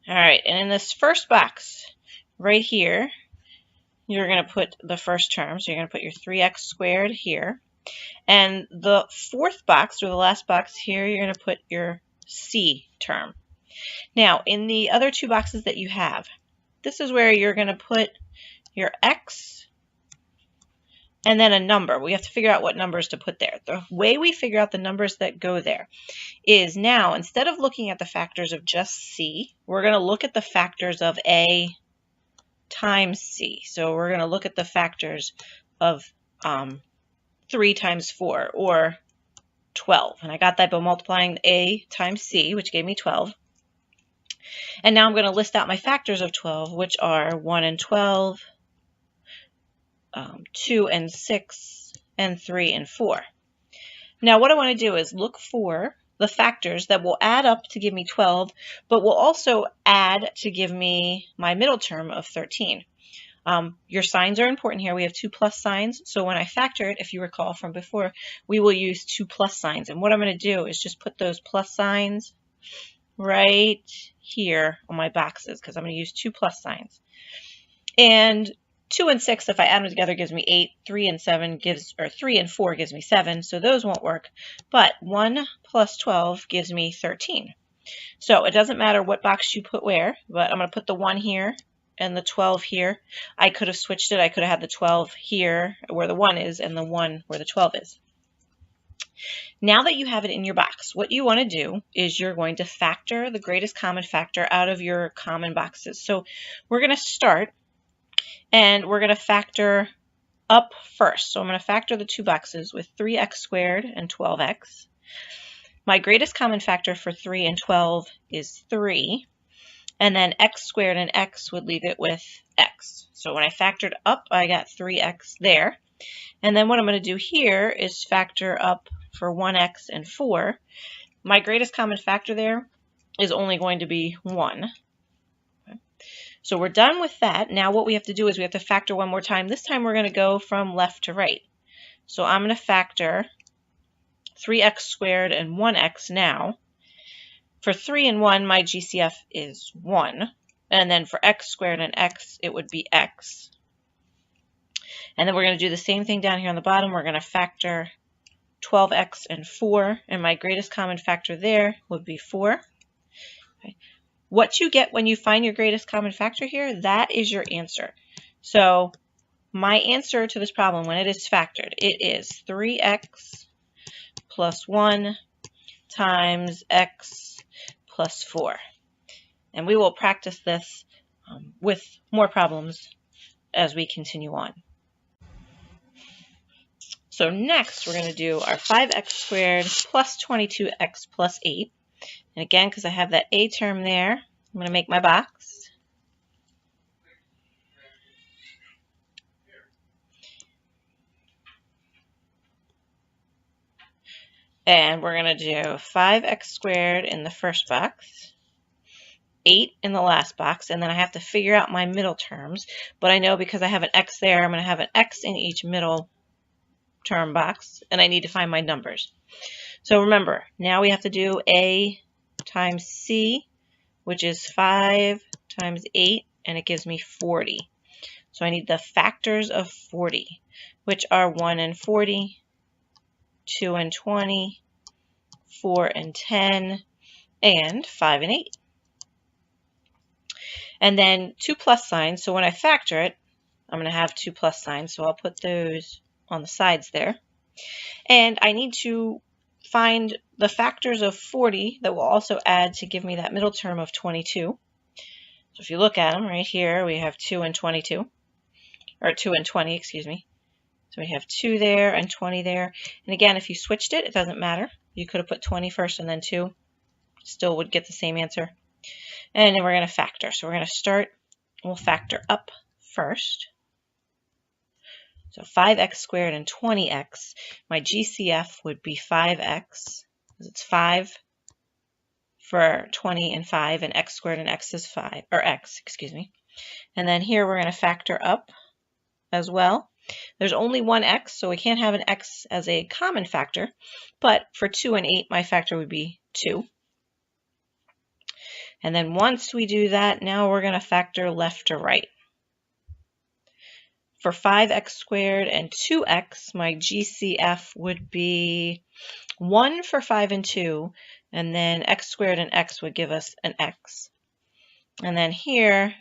All right, and in this first box right here, you're going to put the first term. So you're going to put your 3x squared here. And the fourth box, or the last box here, you're going to put your c term. Now, in the other two boxes that you have, this is where you're going to put your x and then a number. We have to figure out what numbers to put there. The way we figure out the numbers that go there is now, instead of looking at the factors of just c, we're going to look at the factors of a times c. So we're going to look at the factors of 3 times 4, or 12. And I got that by multiplying a times c, which gave me 12. And now I'm going to list out my factors of 12, which are 1 and 12, 2 and 6, and 3 and 4. Now what I want to do is look for the factors that will add up to give me 12, but will also add to give me my middle term of 13. Your signs are important here. We have 2 plus signs. So when I factor it, if you recall from before, we will use 2 plus signs. And what I'm going to do is just put those plus signs right here on my boxes, because I'm going to use 2 plus signs. And 2 and 6, if I add them together, gives me 8. 3 and 7 gives, or 3 and 4 gives me 7. So those won't work. But 1 plus 12 gives me 13. So it doesn't matter what box you put where, but I'm going to put the 1 here and the 12 here. I could have switched it. I could have had the 12 here where the 1 is and the 1 where the 12 is. Now that you have it in your box, what you want to do is you're going to factor the greatest common factor out of your common boxes. So we're going to start, and we're going to factor up first. So I'm going to factor the 2 boxes with 3x squared and 12x. My greatest common factor for 3 and 12 is 3. And then x squared and x would leave it with x. So when I factored up, I got 3x there. And then what I'm going to do here is factor up for 1x and 4. My greatest common factor there is only going to be 1. So we're done with that. Now what we have to do is we have to factor one more time. This time we're going to go from left to right. So I'm going to factor 3x squared and 1x now. For 3 and 1, my GCF is 1. And then for x squared and x, it would be x. And then we're going to do the same thing down here on the bottom. We're going to factor 12x and 4. And my greatest common factor there would be 4. Okay. What you get when you find your greatest common factor here, that is your answer. So my answer to this problem, when it is factored, it is 3x plus 1 times x plus 4. And we will practice this with more problems as we continue on. So next we're going to do our 5x squared plus 22x plus 8. And again, because I have that a term there, I'm going to make my box. And we're going to do 5x squared in the first box, 8 in the last box, and then I have to figure out my middle terms. But I know because I have an x there, I'm going to have an x in each middle term box, and I need to find my numbers. So remember, now we have to do A times C, which is 5 times 8, and it gives me 40. So I need the factors of 40, which are 1 and 40, 2 and 20, 4 and 10, and 5 and 8. And then 2 plus signs. So when I factor it, I'm going to have 2 plus signs. So I'll put those on the sides there. And I need to find the factors of 40 that will also add to give me that middle term of 22. So if you look at them right here, we have 2 and 22, or 2 and 20, excuse me. So we have 2 there and 20 there. And again, if you switched it, it doesn't matter. You could have put 20 first and then 2. Still would get the same answer. And then we're going to factor. So we're going to start, we'll factor up first. So 5x squared and 20x, my GCF would be 5x, because it's 5 for 20 and 5, and x squared and x is 5, or x, excuse me. And then here we're going to factor up as well. There's only one x, so we can't have an x as a common factor, but for 2 and 8, my factor would be 2. And then once we do that, now we're going to factor left to right. For 5x squared and 2x, my GCF would be 1 for 5 and 2, and then x squared and x would give us an x. And then here,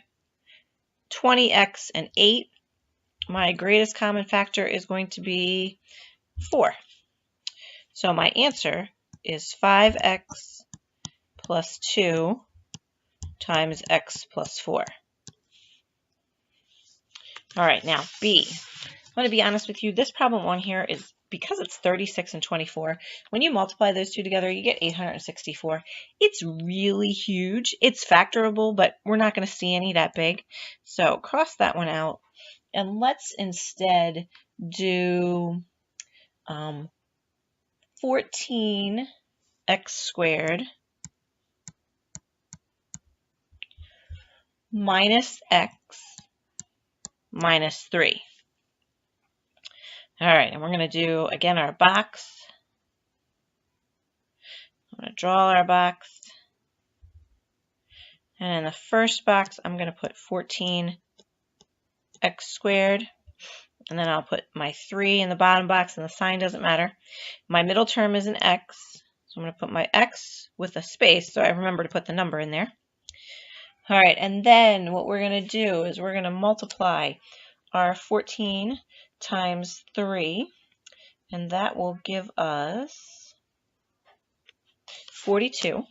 20x and 8, my greatest common factor is going to be 4. So my answer is 5x plus 2 times x plus 4. All right, now B. I'm going to be honest with you. This problem on here is, because it's 36 and 24, when you multiply those two together, you get 864. It's really huge. It's factorable, but we're not going to see any that big. So cross that one out. And let's instead do 14x squared minus x minus 3. All right, and we're going to do, again, our box. I'm going to draw our box. And in the first box, I'm going to put 14x squared. And then I'll put my 3 in the bottom box, and the sign doesn't matter. My middle term is an x. So I'm going to put my x with a space, so I remember to put the number in there. All right, and then what we're going to do is we're going to multiply our 14 times 3, and that will give us 42.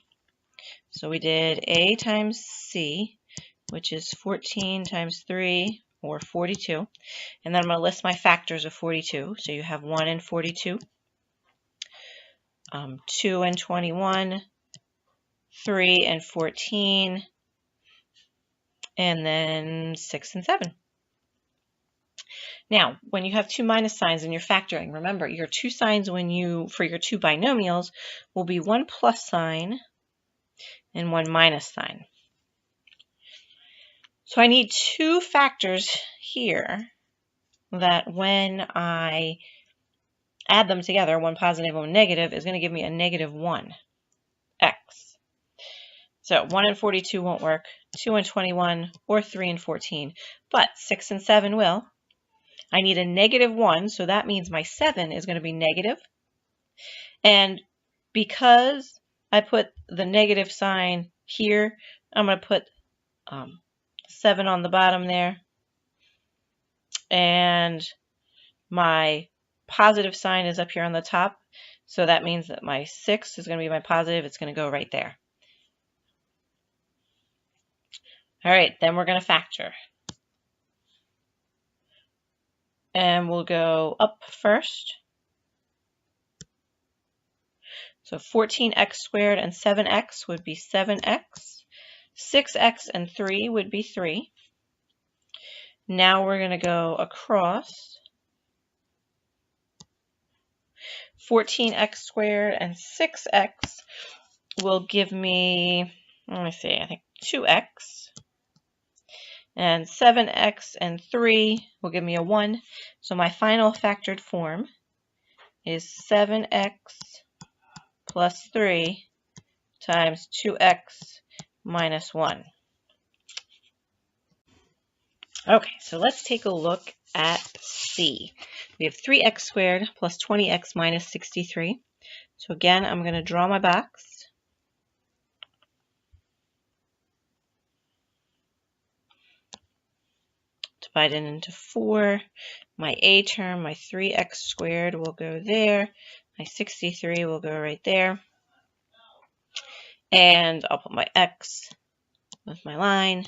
So we did A times C, which is 14 times 3, or 42. And then I'm going to list my factors of 42. So you have 1 and 42, 2 and 21, 3 and 14, and then 6 and 7. Now, when you have two minus signs and you're factoring, remember your two signs for your two binomials will be one plus sign and one minus sign. So I need two factors here that when I add them together, one positive and one negative, is going to give me a negative 1, x. So 1 and 42 won't work, 2 and 21, or 3 and 14, but 6 and 7 will. I need a negative 1, so that means my 7 is going to be negative. And because I put the negative sign here, I'm going to put 7 on the bottom there. And my positive sign is up here on the top. So that means that my 6 is going to be my positive. It's going to go right there. All right, then we're going to factor. And we'll go up first. So 14x squared and 7x would be 7x. 6x and 3 would be 3. Now we're going to go across. 14x squared and 6x will give me, let me see, I think 2x. And 7x and 3 will give me a 1. So my final factored form is 7x plus 3 times 2x minus 1. Okay, so let's take a look at C. We have 3x squared plus 20x minus 63. So again, I'm going to draw my box. Divide it into 4. My A term, my 3x squared will go there. My 63 will go right there. And I'll put my x with my line.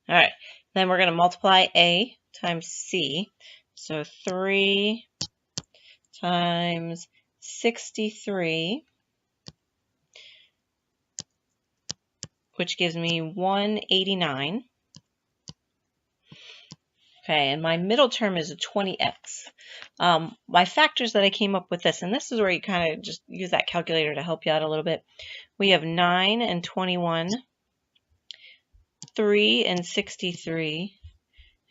All right, then we're going to multiply A times C. So 3 times 63, which gives me 189. Okay, and my middle term is a 20x. My factors that I came up with this, and this is where you kind of just use that calculator to help you out a little bit. We have 9 and 21, 3 and 63,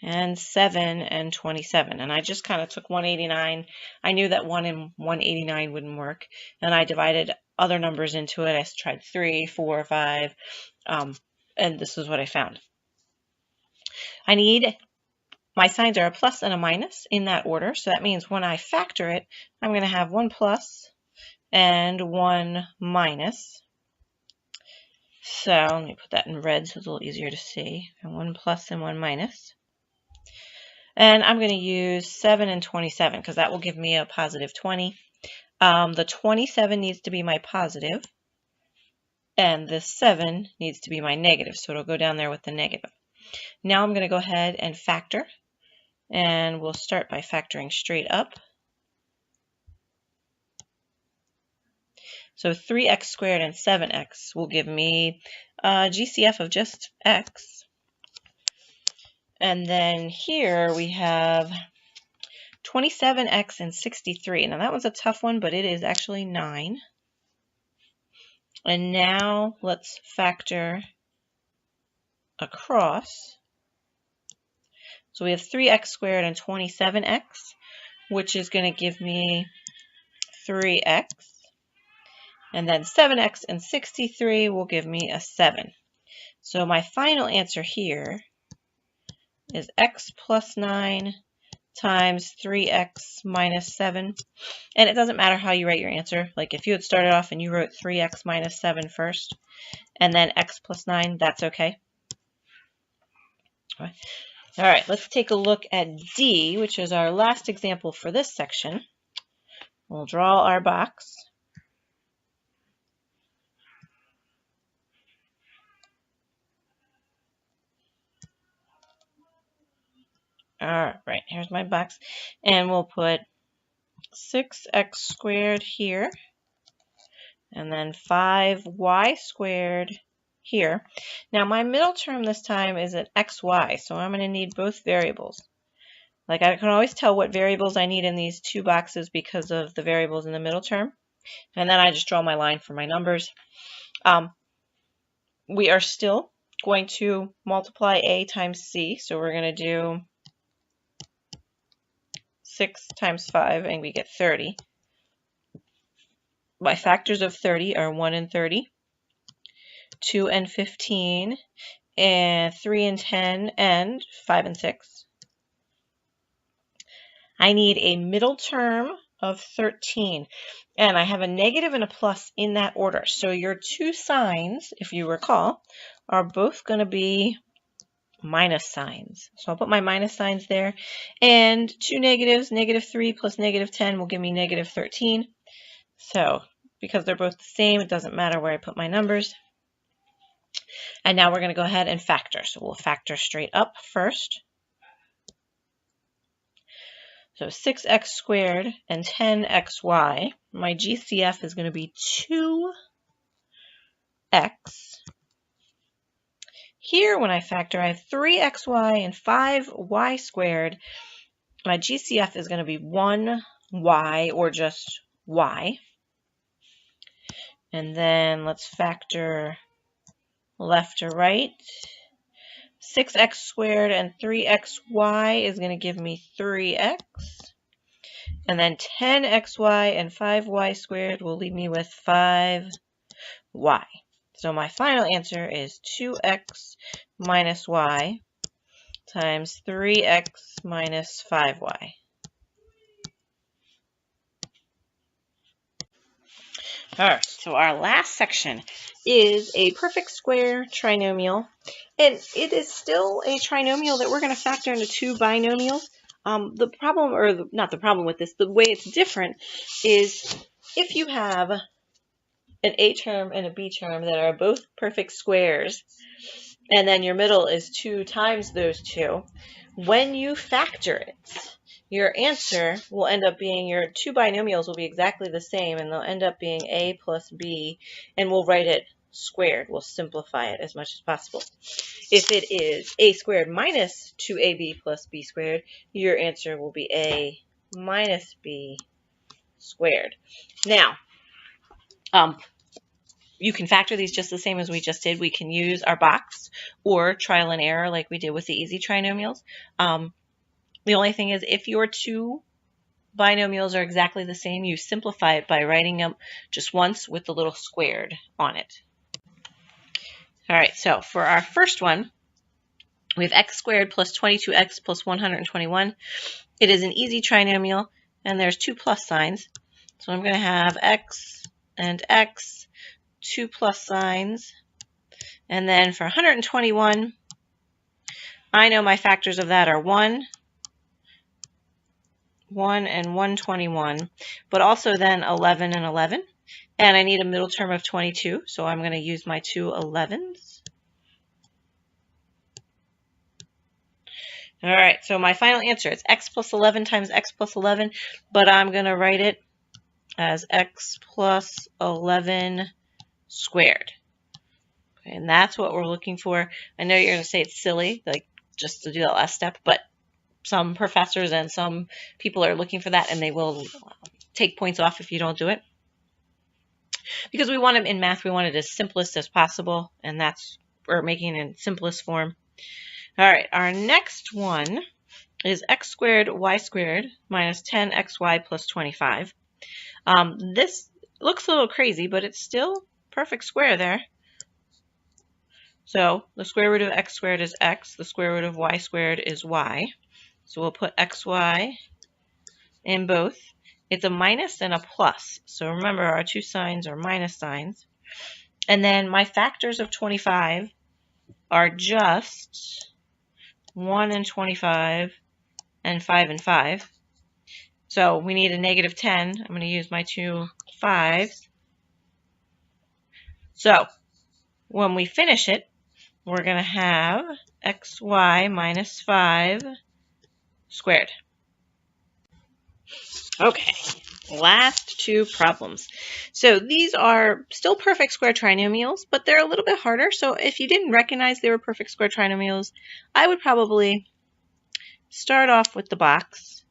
and 7 and 27. And I just kind of took 189. I knew that 1 and 189 wouldn't work, and I divided other numbers into it. I tried 3, 4, 5, and this is what I found. I need my signs are a plus and a minus in that order, so that means when I factor it, I'm going to have 1 plus and 1 minus. So let me put that in red so it's a little easier to see. 1 plus and 1 minus. And I'm going to use 7 and 27 because that will give me a positive 20. The 27 needs to be my positive, and the 7 needs to be my negative, so it'll go down there with the negative. Now I'm going to go ahead and factor, and we'll start by factoring straight up. So 3x squared and 7x will give me a GCF of just x. And then here we have 27x and 63. Now that one's a tough one, but it is actually 9. And now let's factor across. So we have 3x squared and 27x, which is going to give me 3x. And then 7x and 63 will give me a 7. So my final answer here is x plus 9 times 3x minus 7. And it doesn't matter how you write your answer. Like if you had started off and you wrote 3x minus 7 first, and then x plus 9, that's okay. All right, let's take a look at D, which is our last example for this section. We'll draw our box. All right, here's my box. And we'll put 6x squared here, and then 5y squared here. Now my middle term this time is an xy, so I'm going to need both variables. Like I can always tell what variables I need in these two boxes because of the variables in the middle term. And then I just draw my line for my numbers. We are still going to multiply A times C, so we're going to do 6 times 5, and we get 30. My factors of 30 are 1 and 30, 2 and 15, and 3 and 10, and 5 and 6. I need a middle term of 13, and I have a negative and a plus in that order. So your two signs, if you recall, are both going to be minus signs. So I'll put my minus signs there, and two negatives, negative 3 plus negative 10 will give me negative 13. So because they're both the same, it doesn't matter where I put my numbers. And now we're going to go ahead and factor. So we'll factor straight up first. So 6x squared and 10xy. My GCF is going to be 2x. Here, when I factor, I have 3xy and 5y squared. My GCF is going to be 1y, or just y. And then let's factor left to right. 6x squared and 3xy is going to give me 3x. And then 10xy and 5y squared will leave me with 5y. So my final answer is 2x minus y times 3x minus 5y. All right, so our last section is a perfect square trinomial, and it is still a trinomial that we're going to factor into two binomials. The problem, or not the problem with this, the way it's different is if you have an a term and a b term that are both perfect squares, and then your middle is 2 times those two, when you factor it, your answer will end up being, your two binomials will be exactly the same, and they'll end up being a plus b, and we'll write it squared. We'll simplify it as much as possible. If it is a squared minus 2ab plus b squared, your answer will be a minus b squared. Now, you can factor these just the same as we just did. We can use our box or trial and error like we did with the easy trinomials. The only thing is, if your two binomials are exactly the same, you simplify it by writing them just once with the little squared on it. All right, so for our first one, we have x squared plus 22x plus 121. It is an easy trinomial, and there's two plus signs. So I'm going to have x and x, two plus signs. And then for 121, I know my factors of that are 1, 1, and 121, but also then 11 and 11. And I need a middle term of 22, so I'm going to use my two 11s. All right, so my final answer is x plus 11 times x plus 11, but I'm going to write it as x plus 11 squared. Okay, and that's what we're looking for. I know you're going to say it's silly, like just to do that last step, but some professors and some people are looking for that, and they will take points off if you don't do it. Because we want them in math, we want it as simplest as possible, and that's, we're making it in simplest form. All right, our next one is x squared y squared minus 10xy plus 25. This looks a little crazy, but it's still perfect square there. So the square root of x squared is x, the square root of y squared is y. So we'll put xy in both. It's a minus and a plus. So remember, our two signs are minus signs. And then my factors of 25 are just 1 and 25 and 5 and 5. So we need a negative 10. I'm going to use my two 5s. So when we finish it, we're going to have xy minus 5 squared. Okay, last two problems. So these are still perfect square trinomials, but they're a little bit harder. So if you didn't recognize they were perfect square trinomials, I would probably start off with the box.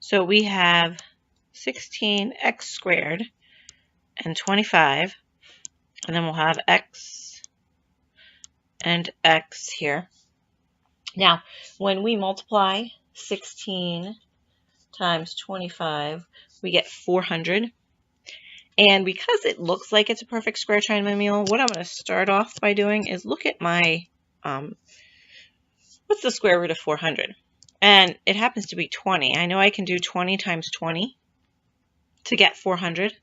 So we have 16x squared and 25, and then we'll have x and x here. Now, when we multiply 16 times 25, we get 400. And because it looks like it's a perfect square trinomial, what I'm going to start off by doing is look at my, what's the square root of 400? And it happens to be 20. I know I can do 20 times 20 to get 400.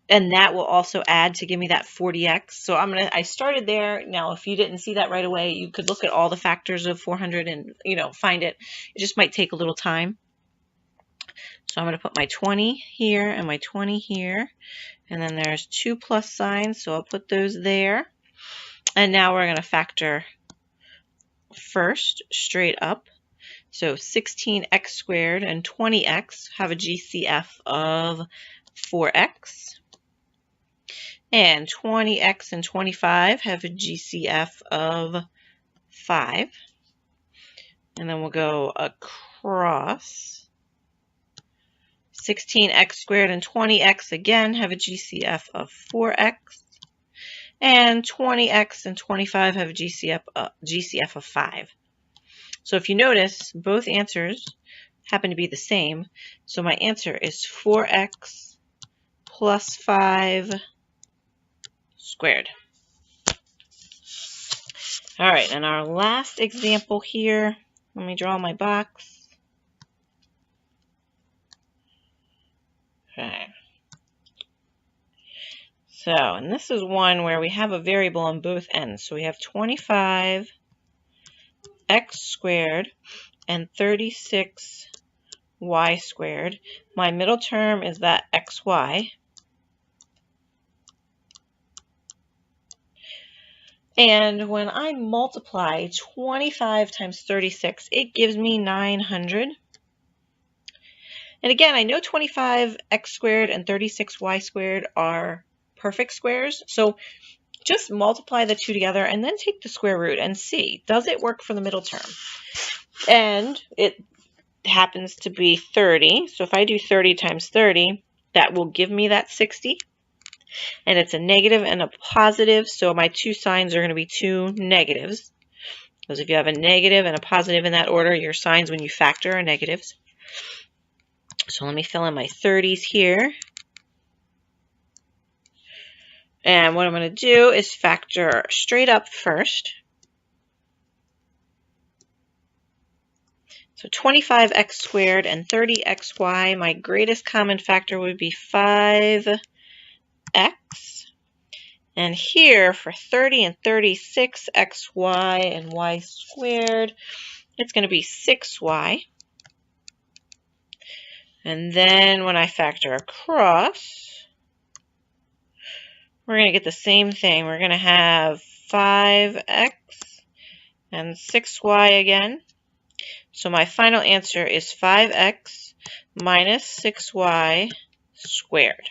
And that will also add to give me that 40x. So I started there. Now, if you didn't see that right away, you could look at all the factors of 400 and, find it. It just might take a little time. So I'm going to put my 20 here and my 20 here. And then there's two plus signs, so I'll put those there. And now we're going to factor first straight up. So 16x squared and 20x have a GCF of 4x. And 20x and 25 have a GCF of 5. And then we'll go across. 16x squared and 20x again have a GCF of 4x. And 20x and 25 have a GCF of 5. So if you notice, both answers happen to be the same. So my answer is 4x plus 5 squared. All right, and our last example here, let me draw my box. Okay. So, and this is one where we have a variable on both ends. So we have 25x squared and 36y squared. My middle term is that xy. And when I multiply 25 times 36, it gives me 900. And again, I know 25x squared and 36y squared are perfect squares. So just multiply the two together and then take the square root and see, does it work for the middle term? And it happens to be 30. So if I do 30 times 30, that will give me that 60. And it's a negative and a positive, so my two signs are going to be two negatives. Because if you have a negative and a positive in that order, your signs when you factor are negatives. So let me fill in my 30s here. And what I'm going to do is factor straight up first. So 25x squared and 30xy, my greatest common factor would be 5x. And here for 30 and 36, xy and y squared, it's going to be 6y. And then when I factor across, we're going to get the same thing. We're going to have 5x and 6y again. So my final answer is 5x minus 6y squared.